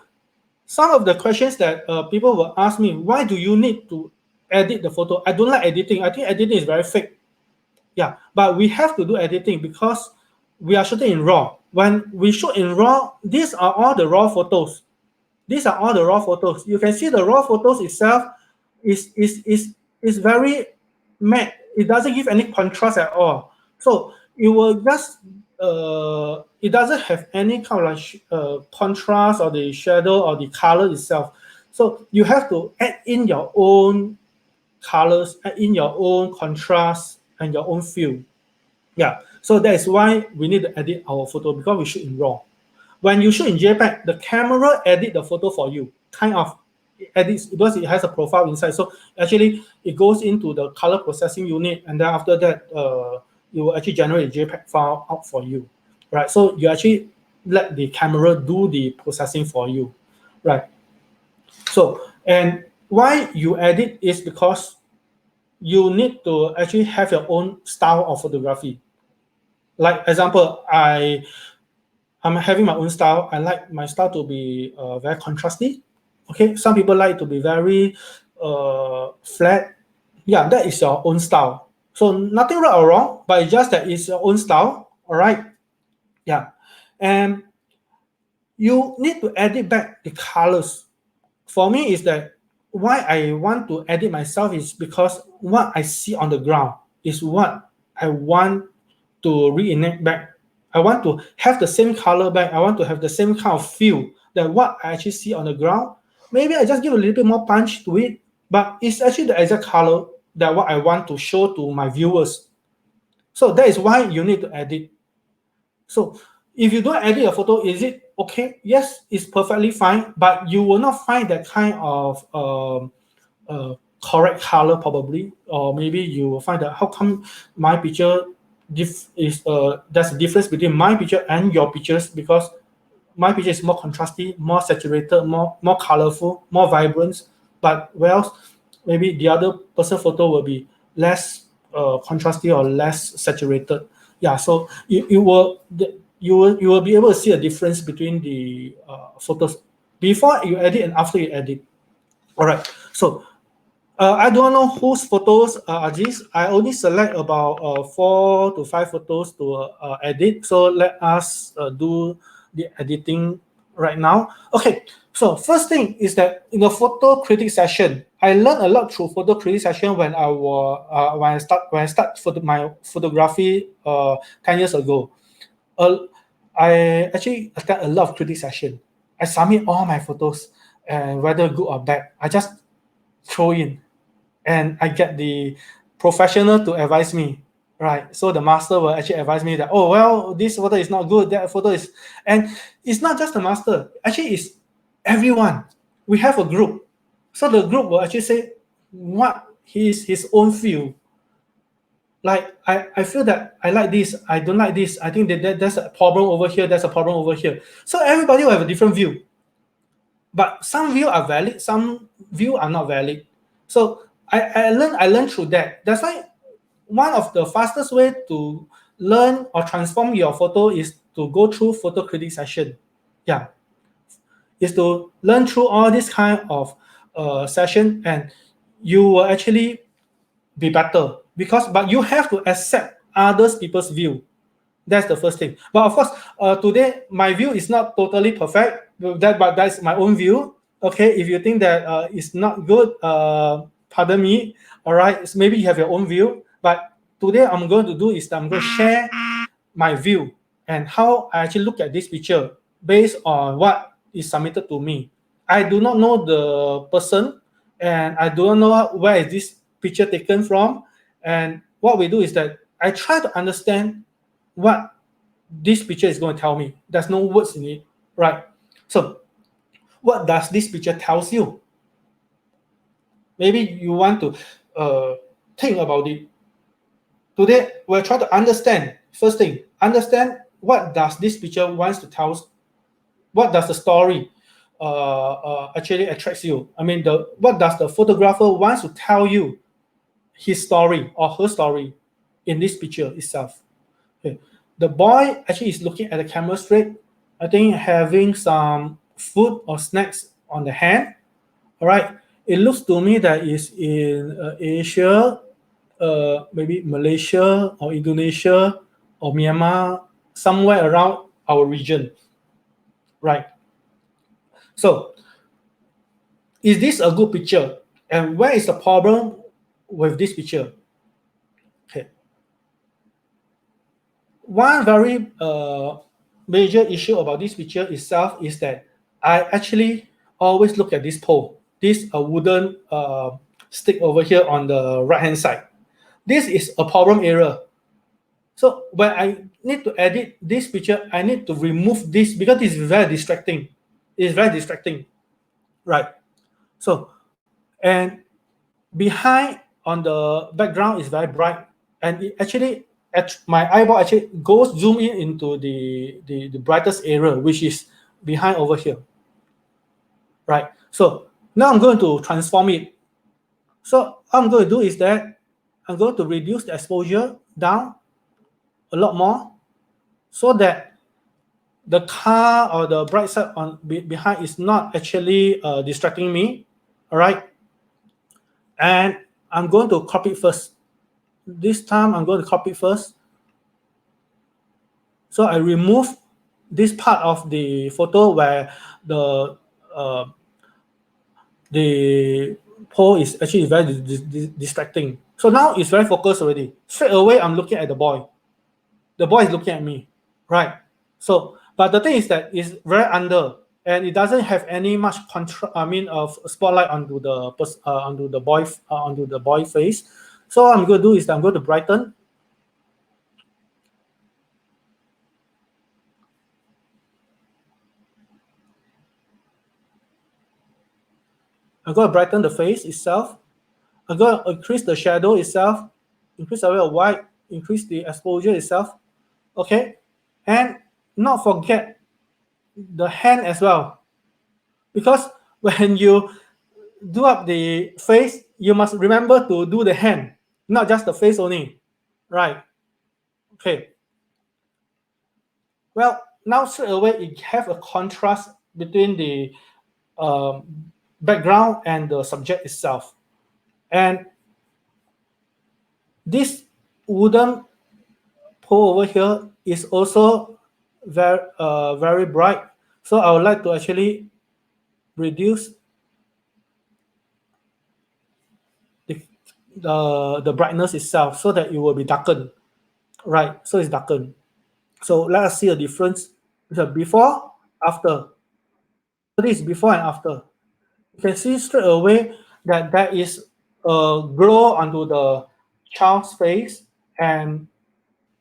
some of the questions that people will ask me, why do you need to edit the photo? I don't like editing. I think editing is very fake. Yeah, but we have to do editing because we are shooting in RAW. When we shoot in RAW, these are all the RAW photos. These are all the RAW photos. You can see the RAW photos itself is very matte. It doesn't give any contrast at all. So it will just it doesn't have any kind of contrast or the shadow or the color itself. So you have to add in your own colors, add in your own contrast and your own feel. Yeah, so that is why we need to edit our photo, because we shoot in RAW. When you shoot in JPEG, the camera edit the photo for you, kind of edits, because it has a profile inside. So actually, it goes into the color processing unit, and then after that, it will actually generate a JPEG file out for you, right? So you actually let the camera do the processing for you, right? So, and why you edit is because you need to actually have your own style of photography. Like example, I'm having my own style. I like my style to be very contrasty. Okay, some people like to be very flat. Yeah, that is your own style. So nothing right or wrong, but it's just that it's your own style. All right. Yeah, and you need to edit back the colors. For me, is that why I want to edit myself is because what I see on the ground is what I want to reenact back. I want to have the same color back. I want to have the same kind of feel that what I actually see on the ground. Maybe I just give a little bit more punch to it, but it's actually the exact color that what I want to show to my viewers. So that is why you need to edit. So if you don't edit a photo, is it okay? Yes, it's perfectly fine, but you will not find that kind of correct color probably, or maybe you will find that how come my picture there's a difference between my picture and your pictures, because my picture is more contrasty, more saturated, more colorful, more vibrant, but well, maybe the other person photo will be less contrasty or less saturated. Yeah, so you will be able to see a difference between the photos before you edit and after you edit. All right, so I don't know whose photos are these. I only select about 4 to 5 photos to edit. So let us do the editing right now. Okay, so first thing is that in the photo critic session, I learned a lot through photo critic session when I start my photography 10 years ago. I actually attend a lot of critic session. I submit all my photos, and whether good or bad, I just throw in, and I get the professional to advise me, right? So the master will actually advise me that, oh, well, this photo is not good, that photo is, and it's not just the master, actually it's everyone. We have a group. So the group will actually say what his own feel. Like I feel that I like this, I don't like this, I think that there's a problem over here, there's a problem over here. So everybody will have a different view. But some view are valid, some view are not valid. So I learned through that. That's why one of the fastest way to learn or transform your photo is to go through photo critic session. Yeah, is to learn through all this kind of session, and you will actually be better, because but you have to accept others people's view. That's the first thing. But of course, today my view is not totally perfect. But that's my own view. Okay, if you think that it's not good, pardon me. All right, so maybe you have your own view. But today I'm going to do is I'm going to share my view and how I actually look at this picture based on what is submitted to me. I do not know the person, and I do not know where is this picture taken from. And what we do is that I try to understand what this picture is going to tell me. There's no words in it, right? So what does this picture tells you? Maybe you want to think about it. Today we're trying to understand. First thing, understand what does this picture wants to tell. What does the story actually attracts you? I mean, what does the photographer wants to tell you, his story or her story in this picture itself? Okay. The boy actually is looking at the camera straight. I think having some food or snacks on the hand. All right. It looks to me that is in Asia, maybe Malaysia or Indonesia or Myanmar, somewhere around our region. Right. So, is this a good picture? And where is the problem with this picture? Okay. One very major issue about this picture itself is that I actually always look at this pole, this wooden stick over here on the right hand side. This is a problem area. So when I need to edit this picture, I need to remove this because it's very distracting. It's very distracting, right? So, and behind on the background is very bright, and it actually my eyeball actually goes zoom in into the brightest area, which is behind over here, right? So now I'm going to transform it. So what I'm going to do is that I'm going to reduce the exposure down a lot more so that the car or the bright side on behind is not actually distracting me. All right, and I'm going to crop it first. This time I'm going to crop it first. So I remove this part of the photo where the uh, the pole is actually very distracting. So now it's very focused already. Straight away, I'm looking at the boy. The boy is looking at me, right? So, but the thing is that it's very under, and it doesn't have any much of spotlight onto the boy face. So what I'm going to do is I'm going to brighten. I'm going to brighten the face itself. I'm going to increase the shadow itself, increase the amount of white, increase the exposure itself. Okay, and not forget the hand as well, because when you do up the face, you must remember to do the hand, not just the face only, right? Okay. Well, now straight away it have a contrast between the background and the subject itself, and this wooden pole over here is also very bright. So I would like to actually reduce the brightness itself so that it will be darkened, right? So it's darkened. So let us see a difference. The before, after. So this is before and after. You can see straight away that there is a glow onto the child's face, and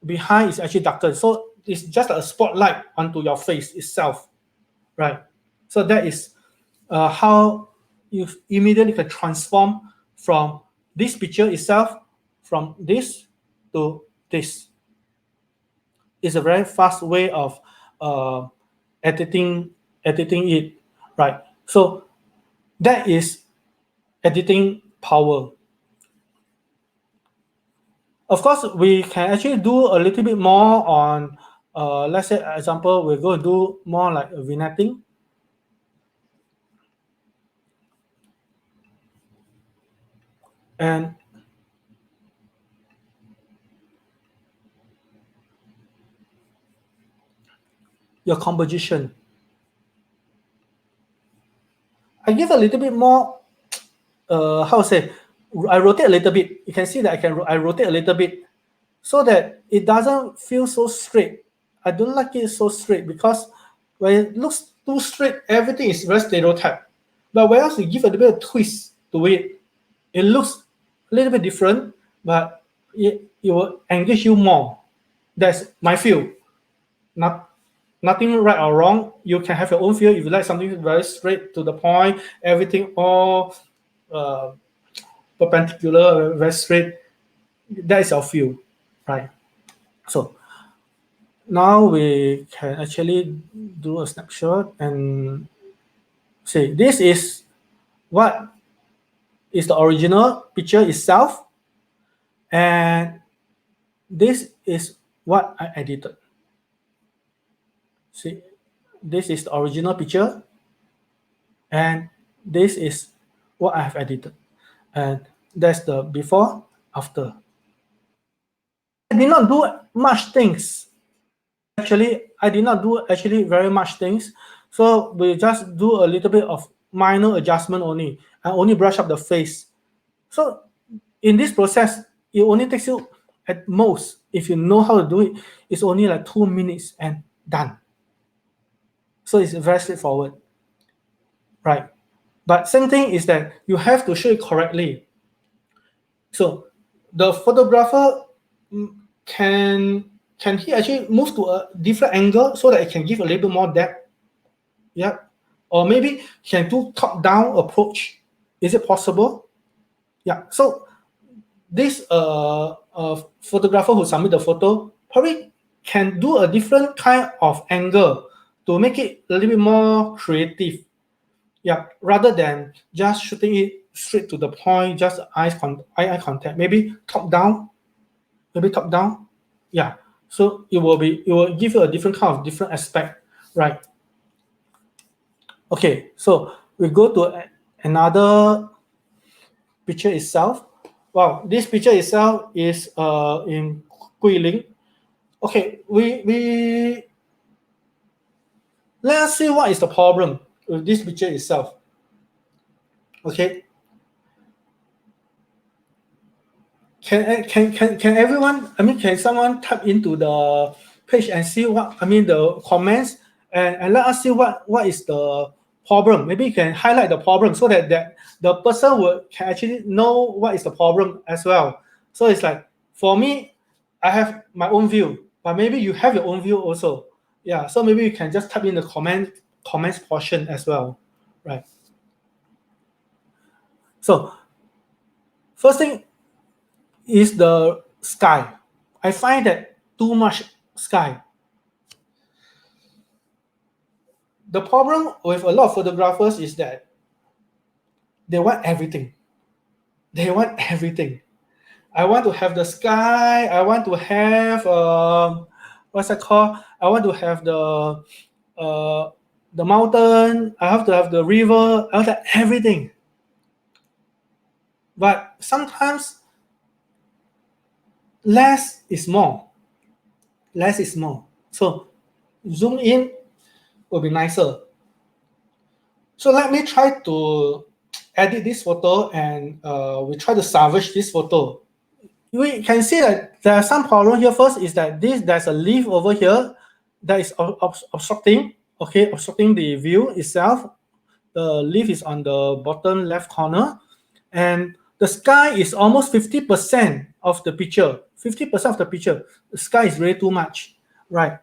behind is actually darkened. So it's just a spotlight onto your face itself, right? So that is how you immediately can transform from this picture itself, from this to this. It's a very fast way of uh, editing it, right? So that is editing power. Of course, we can actually do a little bit more on, let's say, example, we're going to do more like a vignetting. And your composition. I give a little bit more, how to say, I rotate a little bit. You can see that I rotate a little bit so that it doesn't feel so straight. I don't like it so straight because when it looks too straight, everything is very stereotyped. But whereas you give a little bit of twist to it, it looks a little bit different, but it will engage you more. That's my feel. Nothing right or wrong. You can have your own feel. If you like something very straight to the point, everything all uh, perpendicular, very straight, that is your feel, right? So now we can actually do a snapshot and see this is what is the original picture itself, and this is what I edited. See, this is the original picture, and this is what I have edited, and that's the before, after. I did not do much things. Actually, I did not do actually very much things. So we just do a little bit of minor adjustment only. I only brush up the face. So in this process, it only takes you at most, if you know how to do it, it's only like 2 minutes and done. So it's very straightforward, right? But same thing is that you have to show it correctly. So the photographer can he actually move to a different angle so that it can give a little bit more depth? Yeah. Or maybe can do top-down approach. Is it possible? Yeah. So this photographer who submit the photo probably can do a different kind of angle to make it a little bit more creative. Yeah, rather than just shooting it straight to the point, just eye contact. Maybe top down. Yeah. So it will give you a different kind of different aspect, right? Okay. So we go to another picture itself. Wow, this picture itself is in Guilin. Okay, we let us see what is the problem with this picture itself. Okay, can everyone? I mean, can someone tap into the page and see what I mean the comments and let us see what is the problem. Maybe you can highlight the problem so that the person can actually know what is the problem as well. So it's like for me, I have my own view, but maybe you have your own view also. Yeah. So maybe you can just type in the comments portion as well, right? So first thing is the sky. I find that too much sky. The problem with a lot of photographers is that they want everything. They want everything. I want to have the sky. I want to have what's that called? I want to have the mountain. I have to have the river. I want to have everything. But sometimes less is more. Less is more. So zoom in will be nicer. So let me try to edit this photo and we try to salvage this photo. We can see that there are some problem here. First is that there's a leaf over here that is obstructing, okay, obstructing the view itself. The leaf is on the bottom left corner, and the sky is almost 50% of the picture. 50% of the picture. The sky is really too much, right?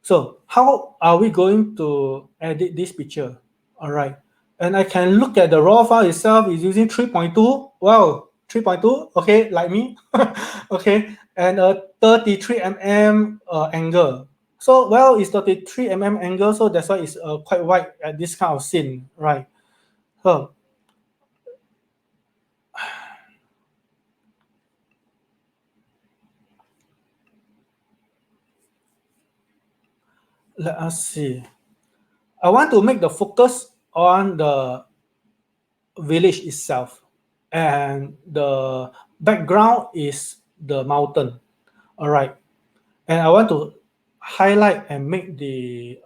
So how are we going to edit this picture? All right. And I can look at the raw file itself is using 3.2. Wow, 3.2. Okay, like me. Okay. And a 33 mm angle. So, well, it's 33 mm angle, so that's why it's quite wide at this kind of scene, right? So, let us see. I want to make the focus on the village itself, and the background is the mountain. All right, and I want to highlight and make the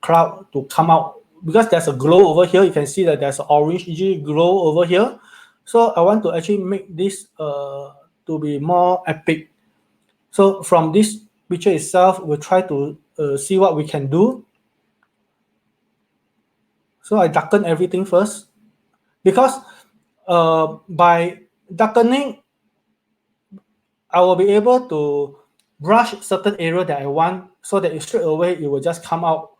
cloud to come out because there's a glow over here. You can see that there's an orange glow over here. So I want to actually make this to be more epic. So from this picture itself, we'll try to see what we can do. So I darken everything first because by darkening, I will be able to brush certain area that I want so that straight away it will just come out.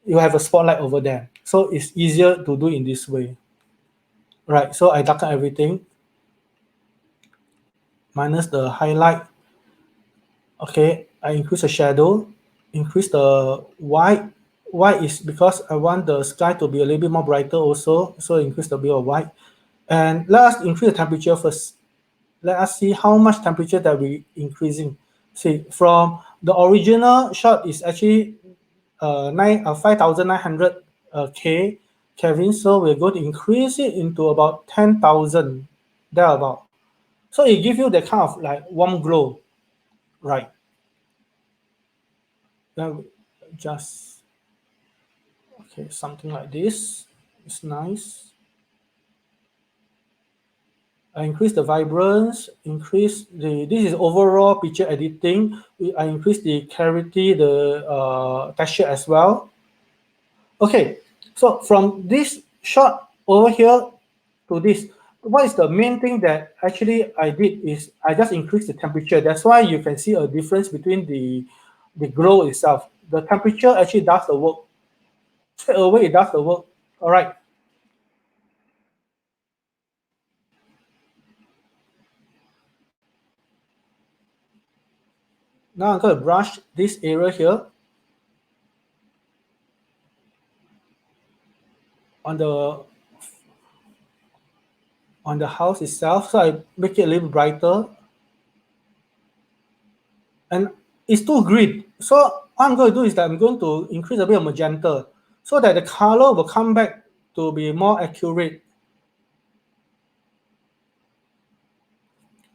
You have a spotlight over there. So it's easier to do in this way. Right, so I darken everything. Minus the highlight. Okay, I increase the shadow. Increase the white. White is because I want the sky to be a little bit more brighter also. So increase the bit of white. And let us increase the temperature first. Let us see how much temperature that we increasing. See, from the original shot is actually 5,900 K Kelvin. So we're going to increase it into about 10,000 thereabout. So it gives you that kind of like warm glow, right? Then just okay, something like this. It's nice. I increase the vibrance, increase this is overall picture editing. I increase the clarity, the texture as well. Okay, so from this shot over here to this, what is the main thing that actually I did is I just increased the temperature. That's why you can see a difference between the glow itself. The temperature actually does the work. Straight away, it does the work. All right. Now I'm going to brush this area here on the house itself. So I make it a little brighter, and it's too green. So what I'm going to do is that I'm going to increase a bit of magenta so that the color will come back to be more accurate.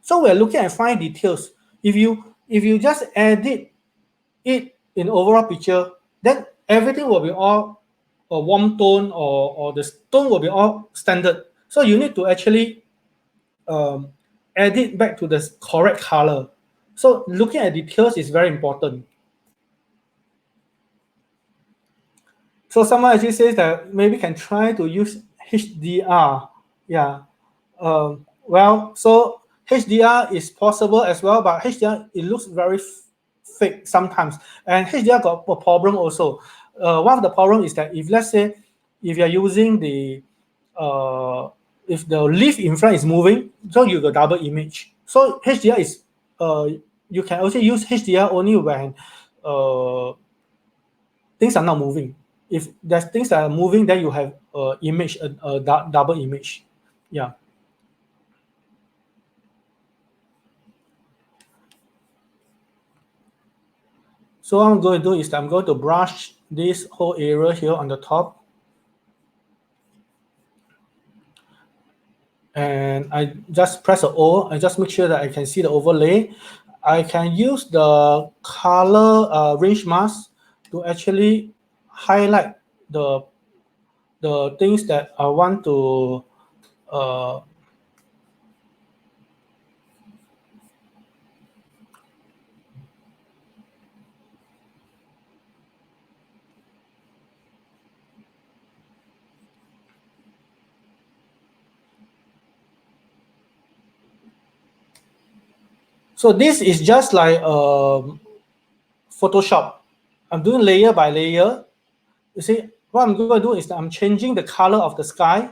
So we're looking at fine details. If you just edit it in overall picture, then everything will be all a warm tone, or the tone will be all standard. So you need to actually um, edit back to the correct color. So looking at details is very important. So someone actually says that maybe can try to use HDR. Yeah. Well, so HDR is possible as well, but HDR, it looks very fake sometimes. And HDR got a problem also. One of the problem is that if, let's say, if you're using uh, if the leaf in front is moving, so you got double image. So HDR is, uh, you can also use HDR only when things are not moving. If there's things that are moving, then you have image, double image. Yeah. So what I'm going to do is I'm going to brush this whole area here on the top. And I just press the O. I just make sure that I can see the overlay. I can use the color range mask to actually highlight the things that I want to uh, so this is just like Photoshop. I'm doing layer by layer. You see, what I'm going to do is I'm changing the color of the sky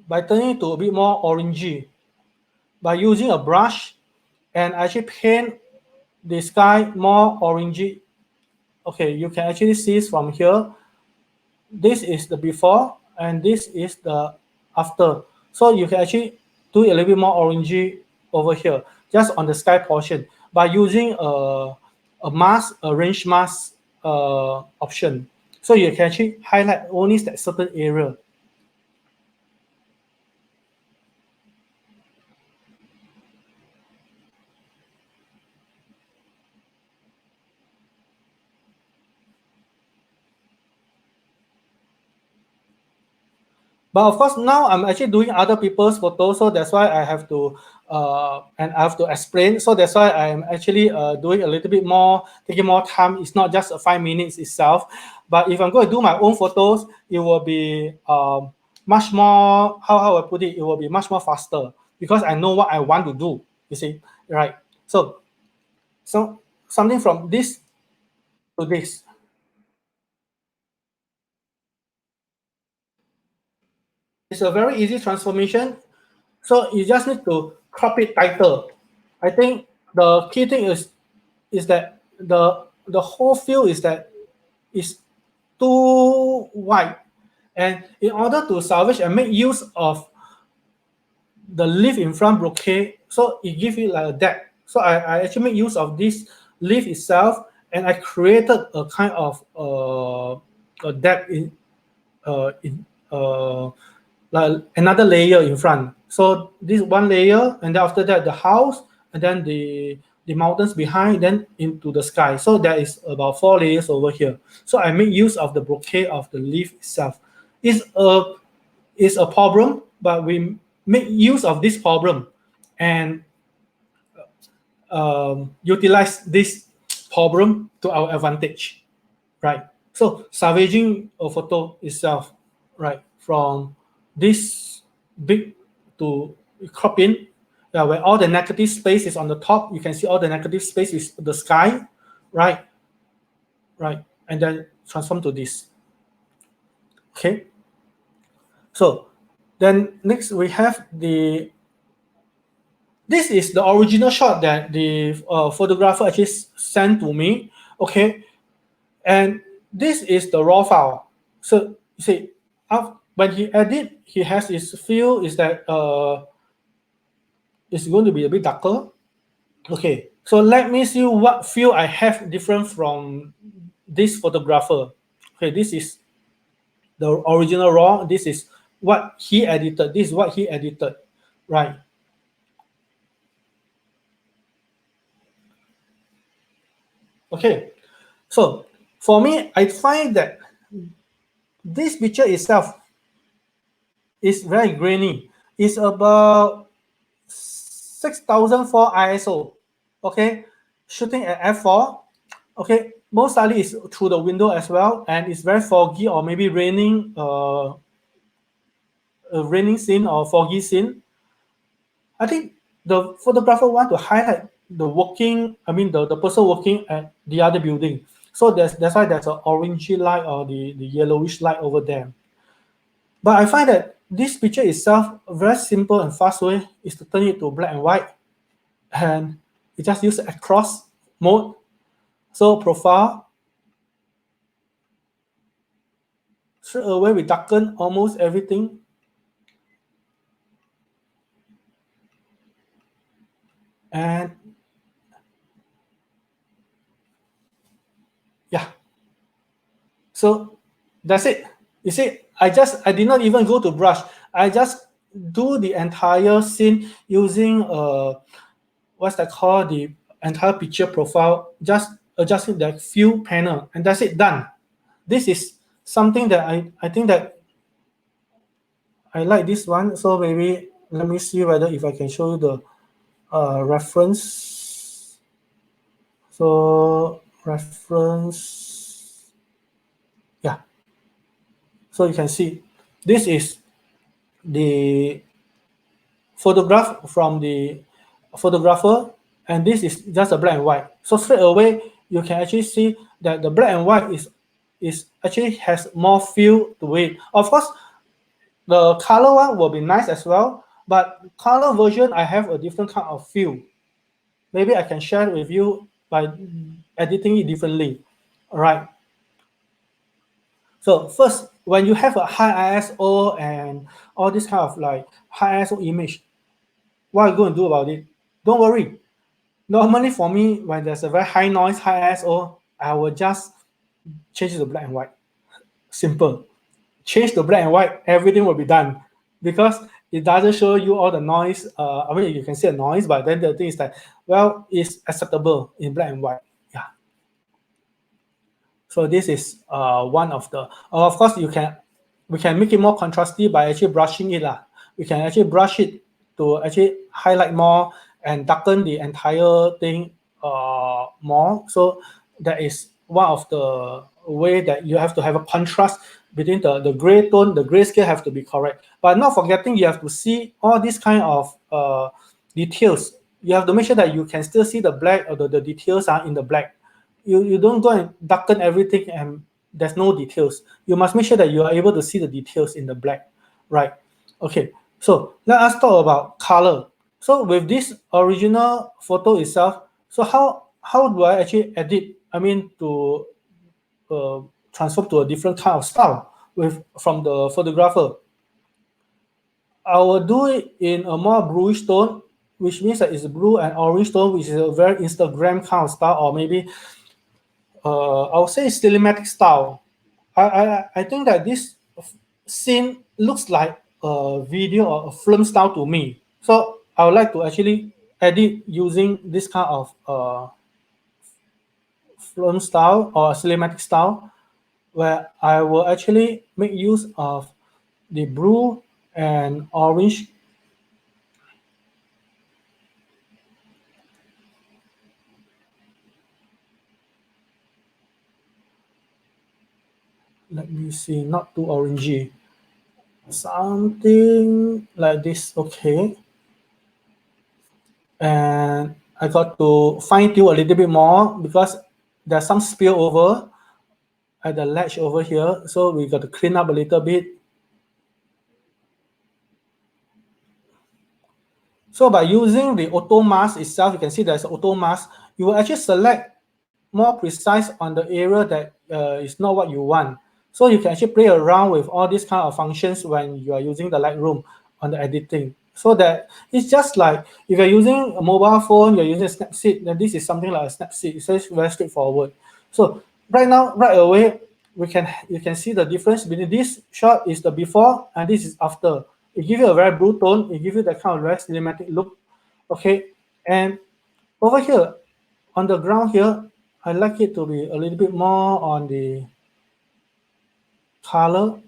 by turning it to a bit more orangey. By using a brush and actually paint the sky more orangey. Okay, you can actually see it from here. This is the before and this is the after. So you can actually do it a little bit more orangey over here, just on the sky portion, by using a mask, a range mask option. So you can actually highlight only that certain area. But of course, now I'm actually doing other people's photos, so that's why I have to and I have to explain. So that's why I'm actually doing a little bit more, taking more time. It's not just 5 minutes itself. But if I'm going to do my own photos, it will be much more. How I put it, it will be much more faster because I know what I want to do. You see, right? So something from this to this. It's a very easy transformation. So you just need to crop it tighter. I think the key thing is that the whole field is too wide, and in order to salvage and make use of the leaf in front brocade, so it gives you like a depth. So I actually make use of this leaf itself, and I created a kind of a depth in like another layer in front. So this one layer, and then after that the house, and then the mountains behind, then into the sky. So there is about 4 layers over here. So I make use of the brocade of the leaf itself. It's a problem, but we make use of this problem and utilize this problem to our advantage, right? So salvaging a photo itself, right, from this big to crop in, where all the negative space is on the top. You can see all the negative space is the sky, right? Right, and then transform to this. Okay. So then next we have this is the original shot that the photographer actually sent to me. Okay, and this is the raw file. So you see, when he edit, he has his feel is that it's going to be a bit darker. Okay, so let me see what feel I have different from this photographer. Okay, this is the original raw. This is what he edited. This is what he edited, right? Okay, so for me, I find that this picture itself is very grainy. It's about 6004 ISO. Okay, shooting at f4. Okay, most likely it's through the window as well, and it's very foggy or maybe raining, a raining scene or foggy scene. I think the photographer want to highlight the working, I mean the person working at the other building. So that's why there's an orangey light or the yellowish light over there. But I find that this picture itself, a very simple and fast way is to turn it to black and white. And you just use across mode. So profile, straight away we darken almost everything. And yeah, so that's it. You see, I did not even go to brush. I just do the entire scene using what's that called, the entire picture profile, just adjusting the fill panel, and that's it, done. This is something that I think that I like this one. So maybe let me see whether if I can show you the reference. So reference, yeah. So you can see this is the photograph from the photographer, and this is just a black and white. So straight away you can actually see that the black and white is actually has more feel to it. Of course, the color one will be nice as well, but color version I have a different kind of feel. Maybe I can share it with you by editing it differently. All right. So first, when you have a high ISO and all this kind of like high ISO image, what are you going to do about it? Don't worry. Normally for me, when there's a very high noise, high ISO, I will just change it to black and white. Simple. Change to black and white, everything will be done, because it doesn't show you all the noise. I mean, you can see a noise, but then the thing is that, well, it's acceptable in black and white. Yeah. So this is one of the. Of course, we can make it more contrasty by actually brushing it lah. We can actually brush it to actually highlight more and darken the entire thing more. So that is one of the way that you have to have a contrast between the gray tone. The gray scale have to be correct, but not forgetting you have to see all these kind of details. You have to make sure that you can still see the black, or the details are in the black. You don't go and darken everything and there's no details. You must make sure that you are able to see the details in the black, right? Okay, so let us talk about color. So with this original photo itself, so how do I actually edit? I mean, to transform to a different kind of style from the photographer. I will do it in a more bluish tone, which means that it's blue and orange tone, which is a very Instagram kind of style, or maybe I would say cinematic style. I think that this scene looks like a video or a film style to me. So I would like to actually edit using this kind of film style or cinematic style, where I will actually make use of the blue and orange. Let me see, not too orangey. something like this, okay. And I got to fine tune a little bit more because there's some spillover at the ledge over here. So we got to clean up a little bit. So by using the auto mask itself, you can see there's an auto mask. You will actually select more precise on the area that is not what you want. So you can actually play around with all these kind of functions when you are using the Lightroom on the editing. So that it's just like if you're using a mobile phone, you're using a Snapseed, then this is something like a Snapseed. It's very straightforward. So right now, right away, you can see the difference between this shot is the before and this is after. It gives you a very blue tone. It gives you that kind of very cinematic look. Okay, and over here on the ground here, I like it to be a little bit more on the color,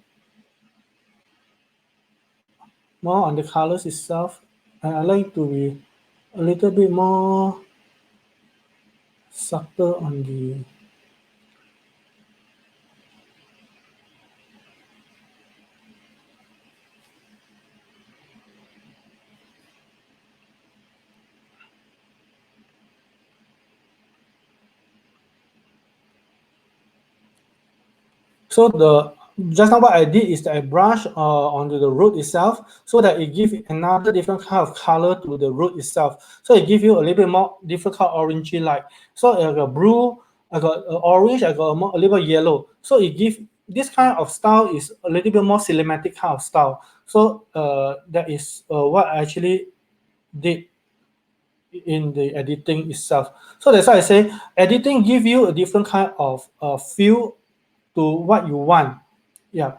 more on the colors itself. And I like to be a little bit more subtle on the so the just now what I did is that I brush onto the root itself so that it gives another different kind of color to the root itself. So it gives you a little bit more different kind of orangey light. So I got blue, I got orange, I got a little bit yellow. So it gives this kind of style is a little bit more cinematic kind of style. So that is what I actually did in the editing itself. So that's why I say editing give you a different kind of feel to what you want. Yeah.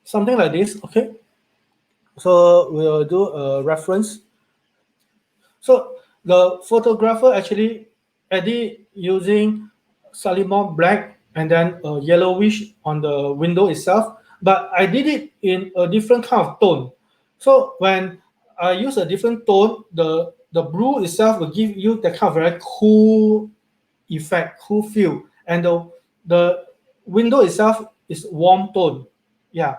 Something like this, okay? So we'll do a reference. So the photographer actually edit using slightly more black and then a yellowish on the window itself. But I did it in a different kind of tone. So when I use a different tone, the blue itself will give you that kind of very cool effect, cool feel. And the window itself is warm tone. Yeah.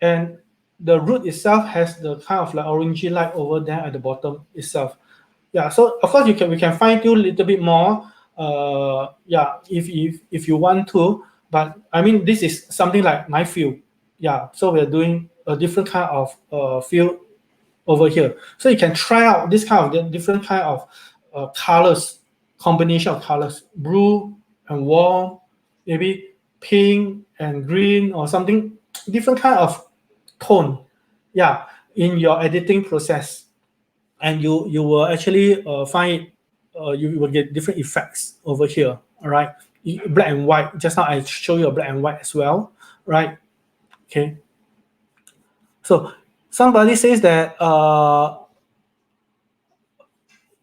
And the root itself has the kind of like orangey light over there at the bottom itself. Yeah, so of course we can fine tune a little bit more. Yeah, if you want to, but I mean this is something like my field. Yeah, so we're doing a different kind of field over here. So you can try out this kind of different kind of colors, combination of colors, blue and warm, maybe pink and green or something, different kind of tone. Yeah, in your editing process, and you will actually find you will get different effects over here. All right, black and white. Just now I show you a black and white as well, right? Okay. So somebody says that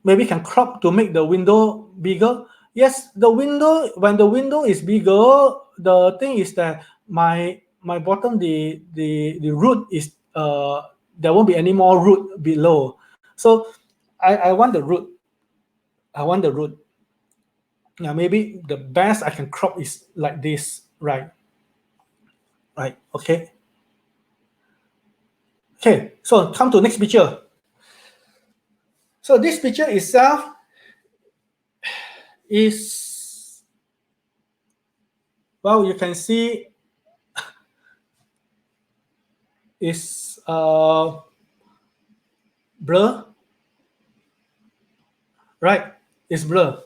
maybe can crop to make the window bigger. Yes, the window when the window is bigger, the thing is that my bottom the root is there won't be any more root below. So I want the root. I want the root. Now maybe the best I can crop is like this, right? Right. Okay. Okay. So come to next picture. So this picture itself is, well, you can see is blur, right? It's blur.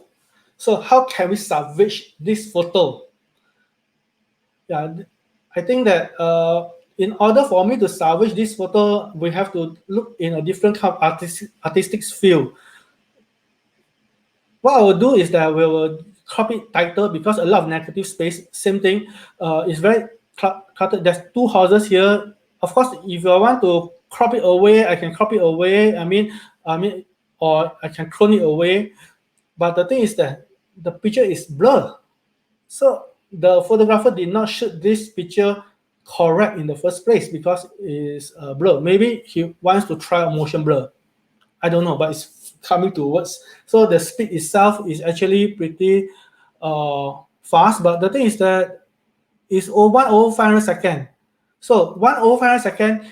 So how can we salvage this photo? Yeah, I think that in order for me to salvage this photo, we have to look in a different kind of artistic field. What I will do is that we will crop it tighter because a lot of negative space. Same thing. It's very cluttered. There's two houses here. Of course, if I want to crop it away, I can crop it away. Or I can clone it away. But the thing is that the picture is blurred. So the photographer did not shoot this picture correct in the first place because it's blur. Maybe he wants to try a motion blur. I don't know, but it's coming towards. So the speed itself is actually pretty fast. But the thing is that it's 1 over 500 second. So 1 over 500 second,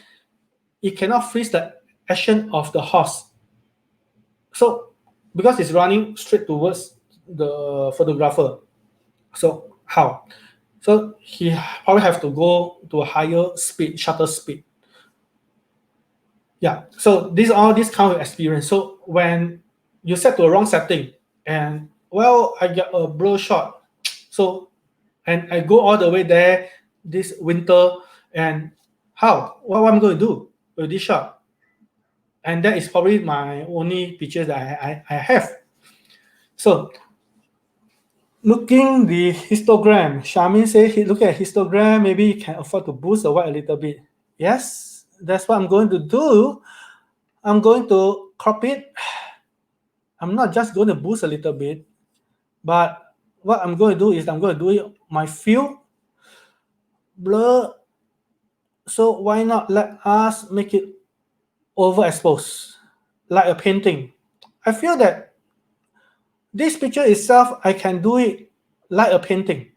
it cannot freeze the action of the horse. So because it's running straight towards the photographer. So how? So he probably have to go to a higher speed, shutter speed. Yeah. So all this kind of experience. So when you set to a wrong setting, and well, I get a blur shot. So and I go all the way there this winter, and how? What am I going to do with this shot? And that is probably my only picture that I have. So looking the histogram, Shamin said he look at histogram, maybe he can afford to boost the white a little bit. Yes, that's what I'm going to do. I'm going to crop it. I'm not just going to boost a little bit, but what I'm going to do is I'm going to do it my fill blur. So why not let us make it overexposed like a painting? I feel that this picture itself, I can do it like a painting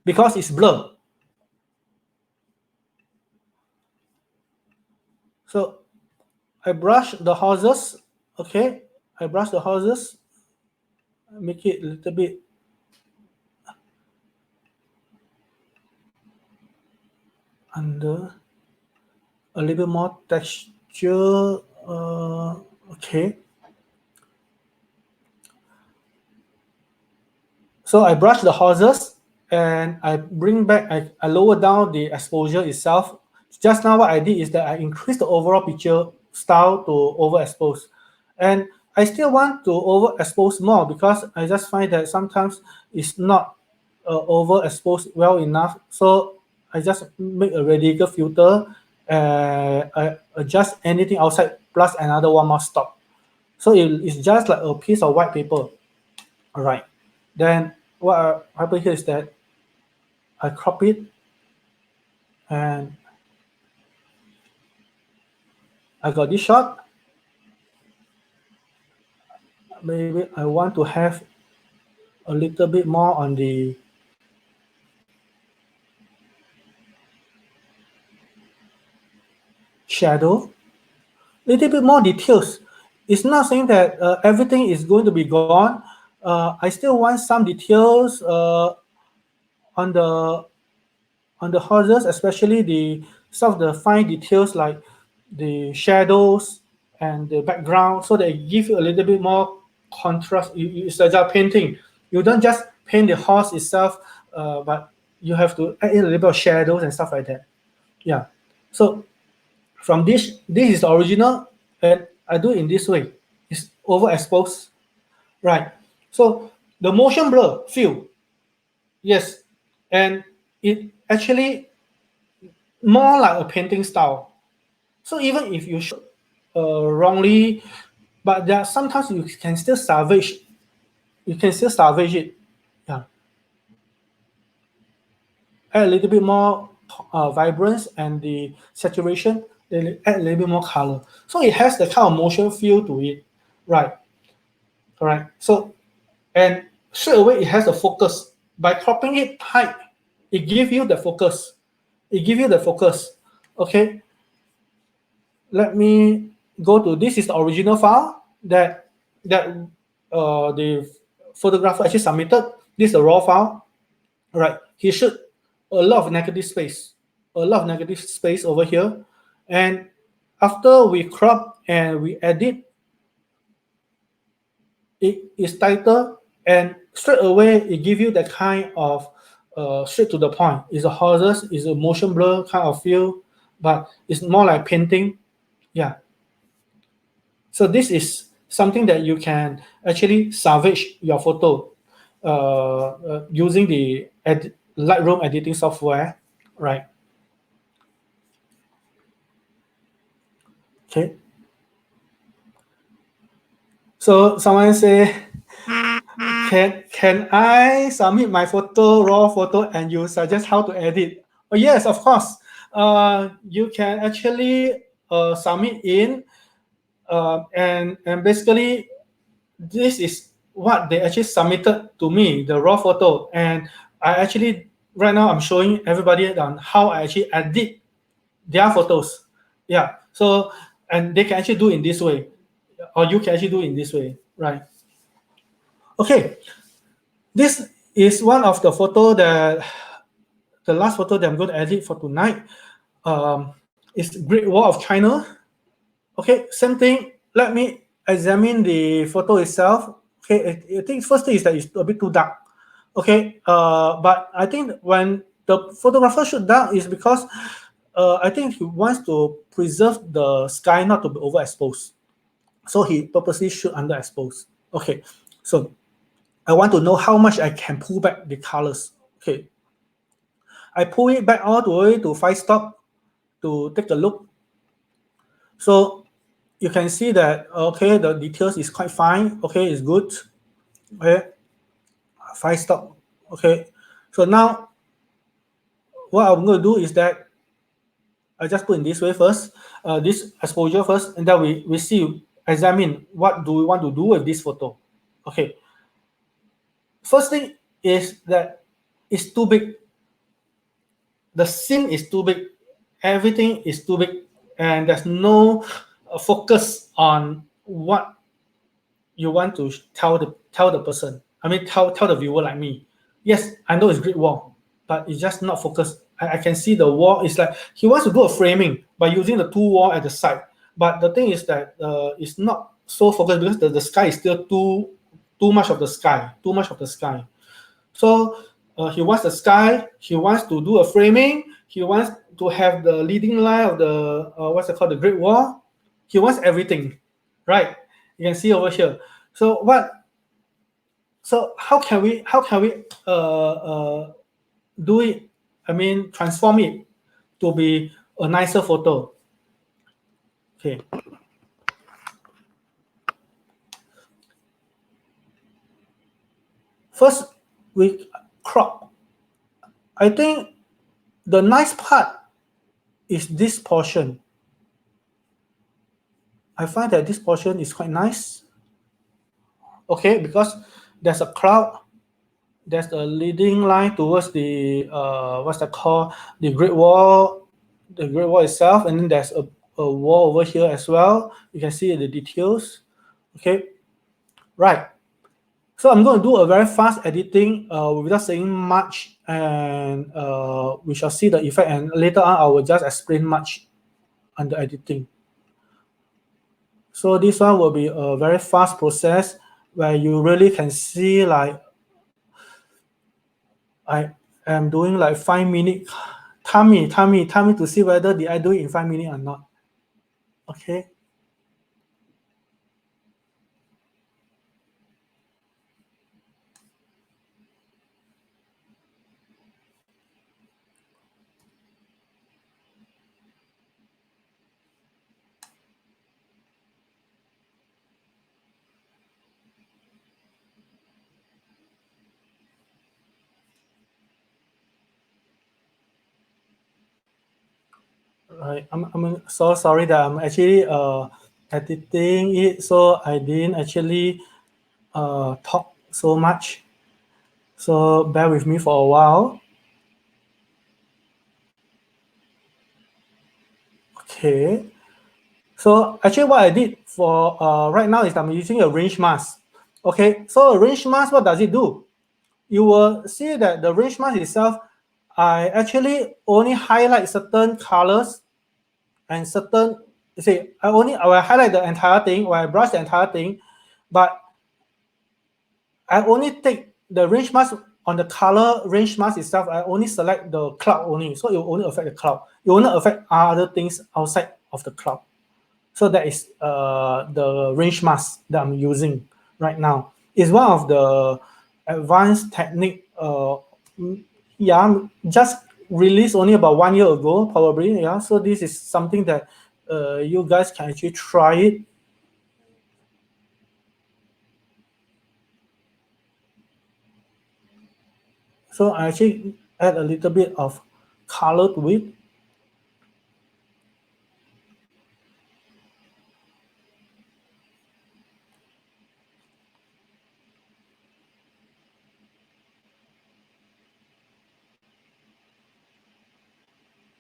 because it's blurred. So I brush the horses, okay? I brush the horses, make it a little bit under, a little bit more texture, okay. So I brush the horses and I bring back, I lower down the exposure itself. Just now what I did is that I increased the overall picture style to overexpose. And I still want to overexpose more because I just find that sometimes it's not overexposed well enough. So I just make a radical filter and I adjust anything outside plus another one more stop. So it's just like a piece of white paper. All right. Then what happened here is that I crop it and I got this shot. Maybe I want to have a little bit more on the shadow, little bit more details. It's not saying that everything is going to be gone. I still want some details on the horses, especially some of the fine details like the shadows and the background, so they give you a little bit more contrast. It's like a painting. You don't just paint the horse itself, but you have to add in a little bit of shadows and stuff like that. Yeah. So from this is the original, and I do it in this way. It's overexposed, right? So the motion blur fill, yes, and it actually more like a painting style. So even if you show wrongly, but there are sometimes you can still salvage. You can still salvage it. Yeah. Add a little bit more vibrance and the saturation. Then add a little bit more color. So it has the kind of motion feel to it. Right. Correct. So and straight away it has a focus. By cropping it tight, it gives you the focus. It gives you the focus. Okay. Let me go to this is the original file that the photographer actually submitted. This is a raw file. Right. He showed a lot of negative space. A lot of negative space over here. And after we crop and we edit, it is tighter and straight away it gives you that kind of straight to the point. It's a horses, it's a motion blur kind of feel, but it's more like painting. Yeah. So this is something that you can actually salvage your photo using the Lightroom editing software, right? Okay. So someone say, can I submit my photo, raw photo, and you suggest how to edit? Oh, yes, of course. You can actually submit in, and basically this is what they actually submitted to me, the raw photo. And I actually right now I'm showing everybody on how I actually edit their photos. Yeah. So and they can actually do in this way, or you can actually do in this way, right? Okay. This is one of the photo that the last photo that I'm going to edit for tonight. Is Great Wall of China. Okay, same thing. Let me examine the photo itself. Okay, I think first thing is that it's a bit too dark. Okay, but I think when the photographer shoot dark is because I think he wants to preserve the sky not to be overexposed. So he purposely shoot underexposed. Okay, so I want to know how much I can pull back the colors. Okay, I pull it back all the way to 5 stop to take a look. So you can see that okay, the details is quite fine. Okay, it's good. Okay, 5 stop. Okay, so now what I'm going to do is that I just put in this way first, this exposure first, and then we see examine what do we want to do with this photo. Okay, first thing is that it's too big. The scene is too big. Everything is too big, and there's no focus on what you want to tell the person. I mean, tell the viewer like me. Yes, I know it's Great Wall, but it's just not focused. I can see the wall. It's like he wants to do a framing by using the two wall at the side. But the thing is that it's not so focused because the sky is still too much of the sky, too much of the sky. So he wants the sky. He wants to do a framing. He wants to have the leading line of the what's it called, the Great Wall. He wants everything, right? You can see over here. So what? So how can we do it? I mean, transform it to be a nicer photo. Okay. First, we crop. I think the nice part is this portion. I find that this portion is quite nice. Okay, because there's a cloud, there's a leading line towards the what's that called, the Great Wall itself, and then there's a wall over here as well. You can see the details. Okay, right. So I'm going to do a very fast editing without saying much, and we shall see the effect. And later on, I will just explain much on the editing. So this one will be a very fast process where you really can see like I am doing like 5 minute. Tell me to see whether did I do it in 5 minutes or not. Okay. Right. I'm so sorry that I'm actually editing it, so I didn't actually talk so much. So bear with me for a while. Okay. So actually what I did for right now is I'm using a range mask. Okay. So a range mask, what does it do? You will see that the range mask itself, I actually only highlight certain colors and certain, you see, I will highlight the entire thing, or I brush the entire thing, but I only take the range mask on the color range mask itself. I only select the cloud only, so it will only affect the cloud. It will not affect other things outside of the cloud. So that is the range mask that I'm using right now. It's one of the advanced technique. Yeah, just released only about 1 year ago, probably. Yeah, so this is something that you guys can actually try it. So I actually add a little bit of color to it.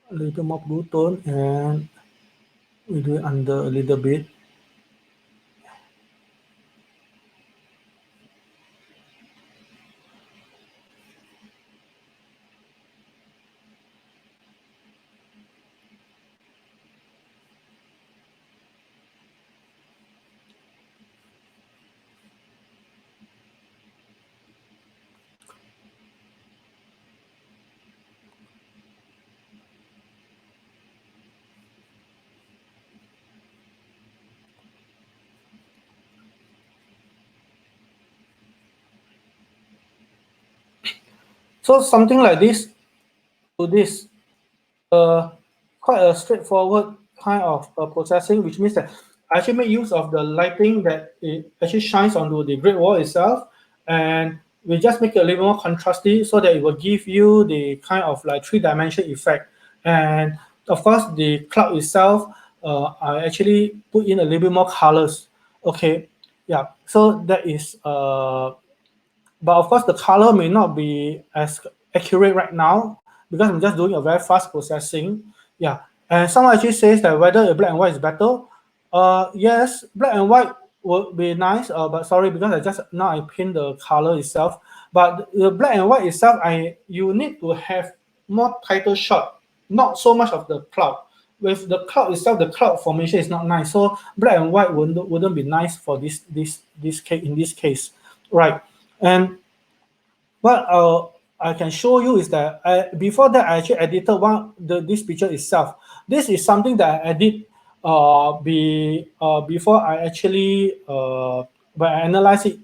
A little more blue tone, and we do it under a little bit. So something like this to this, quite a straightforward kind of processing, which means that I actually make use of the lighting that it actually shines onto the Great Wall itself, and we just make it a little more contrasty so that it will give you the kind of like three-dimension effect. And of course, the cloud itself, I actually put in a little bit more colors. Okay, yeah. So that is but of course, the color may not be as accurate right now because I'm just doing a very fast processing. Yeah, and someone actually says that whether a black and white is better. Yes, black and white would be nice. But sorry, because I pin the color itself. But the black and white itself, you need to have more tighter shot, not so much of the cloud. With the cloud itself, the cloud formation is not nice. So black and white wouldn't be nice for this case in this case, right? And what I can show you is that before that I actually edited this picture itself. This is something that I edit before I actually when I analyze it.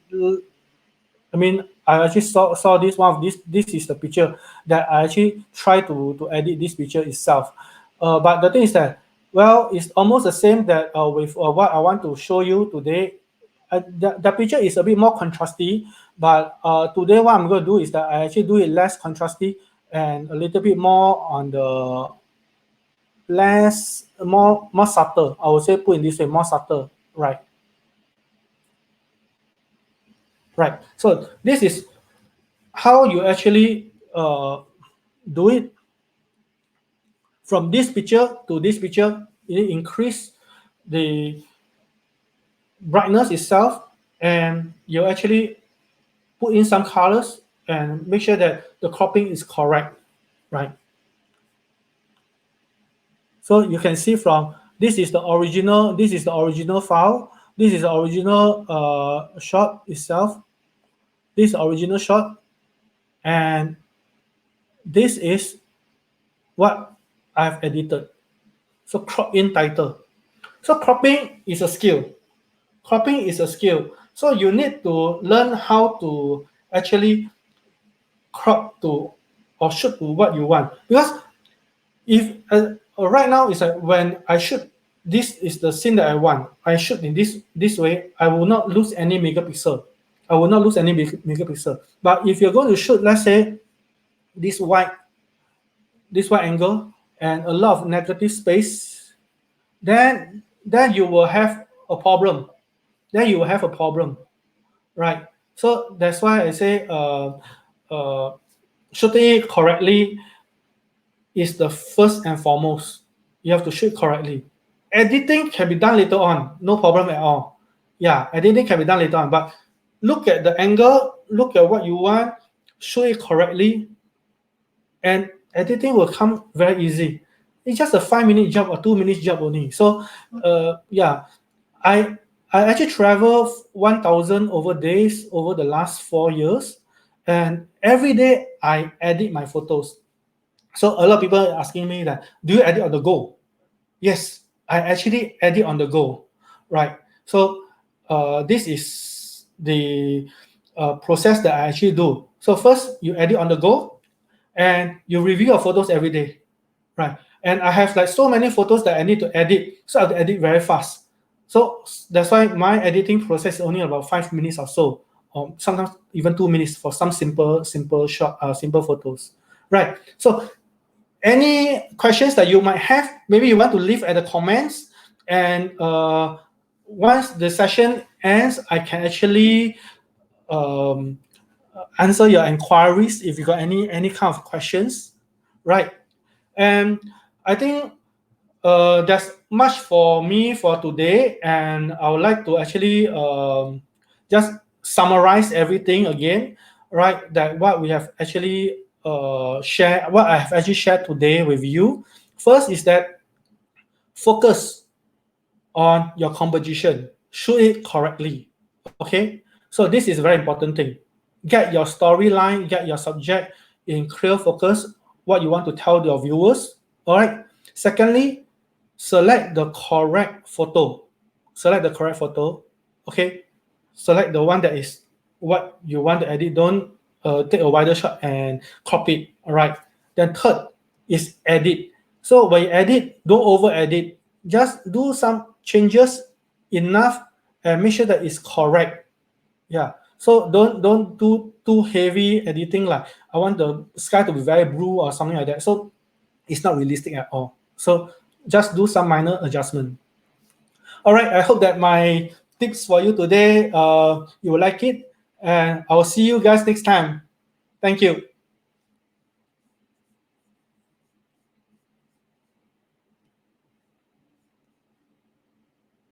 I mean, I actually saw this one of this. This is the picture that I actually try to edit this picture itself. But the thing is that, well, it's almost the same that with what I want to show you today. The picture is a bit more contrasty, but today what I'm going to do is that I actually do it less contrasty and a little bit more on the more subtle. I would say put in this way, more subtle, right? Right. So this is how you actually do it from this picture to this picture. You increase the brightness itself, and you actually put in some colors and make sure that the cropping is correct, right? So you can see from this is the original file. This is the original shot itself. This is the original shot, and this is what I've edited. So crop in title. So cropping is a skill. Cropping is a skill. So you need to learn how to actually crop to or shoot to what you want. Because if right now is like when I shoot, this is the scene that I want. I shoot in this way. I will not lose any megapixel. I will not lose any megapixel. But if you're going to shoot, let's say this wide angle and a lot of negative space, then you will have a problem. Then you will have a problem, right? So that's why I say shooting it correctly is the first and foremost. You have to shoot correctly. Editing can be done later on, no problem at all. Yeah, editing can be done later on, but look at the angle, look at what you want, shoot it correctly, and editing will come very easy. It's just a 5-minute job or 2 minutes job only. So, yeah, I actually travel 1,000 over days over the last 4 years, and every day I edit my photos. So a lot of people are asking me that, do you edit on the go? Yes, I actually edit on the go, right? So this is the process that I actually do. So first, you edit on the go, and you review your photos every day, right? And I have like so many photos that I need to edit, so I have to edit very fast. So that's why my editing process is only about 5 minutes or so, or sometimes even 2 minutes for some simple photos, right? So any questions that you might have, maybe you want to leave at the comments, and once the session ends, I can actually answer your inquiries if you got any kind of questions, right? And I think that's much for me for today, and I would like to actually just summarize everything again, right? That what we have actually shared, what I have actually shared today with you. First is that focus on your composition, shoot it correctly. Okay, so this is a very important thing. Get your storyline, get your subject in clear focus, what you want to tell your viewers. All right. Secondly, select the correct photo. Select the correct photo. Okay. Select the one that is what you want to edit. Don't take a wider shot and crop it. All right. Then third is edit. So when you edit, don't over edit. Just do some changes enough and make sure that it's correct. Yeah. So don't do too heavy editing. Like I want the sky to be very blue or something like that. So it's not realistic at all. So just do some minor adjustment. All right. I hope that my tips for you today, you will like it, and I will see you guys next time. Thank you.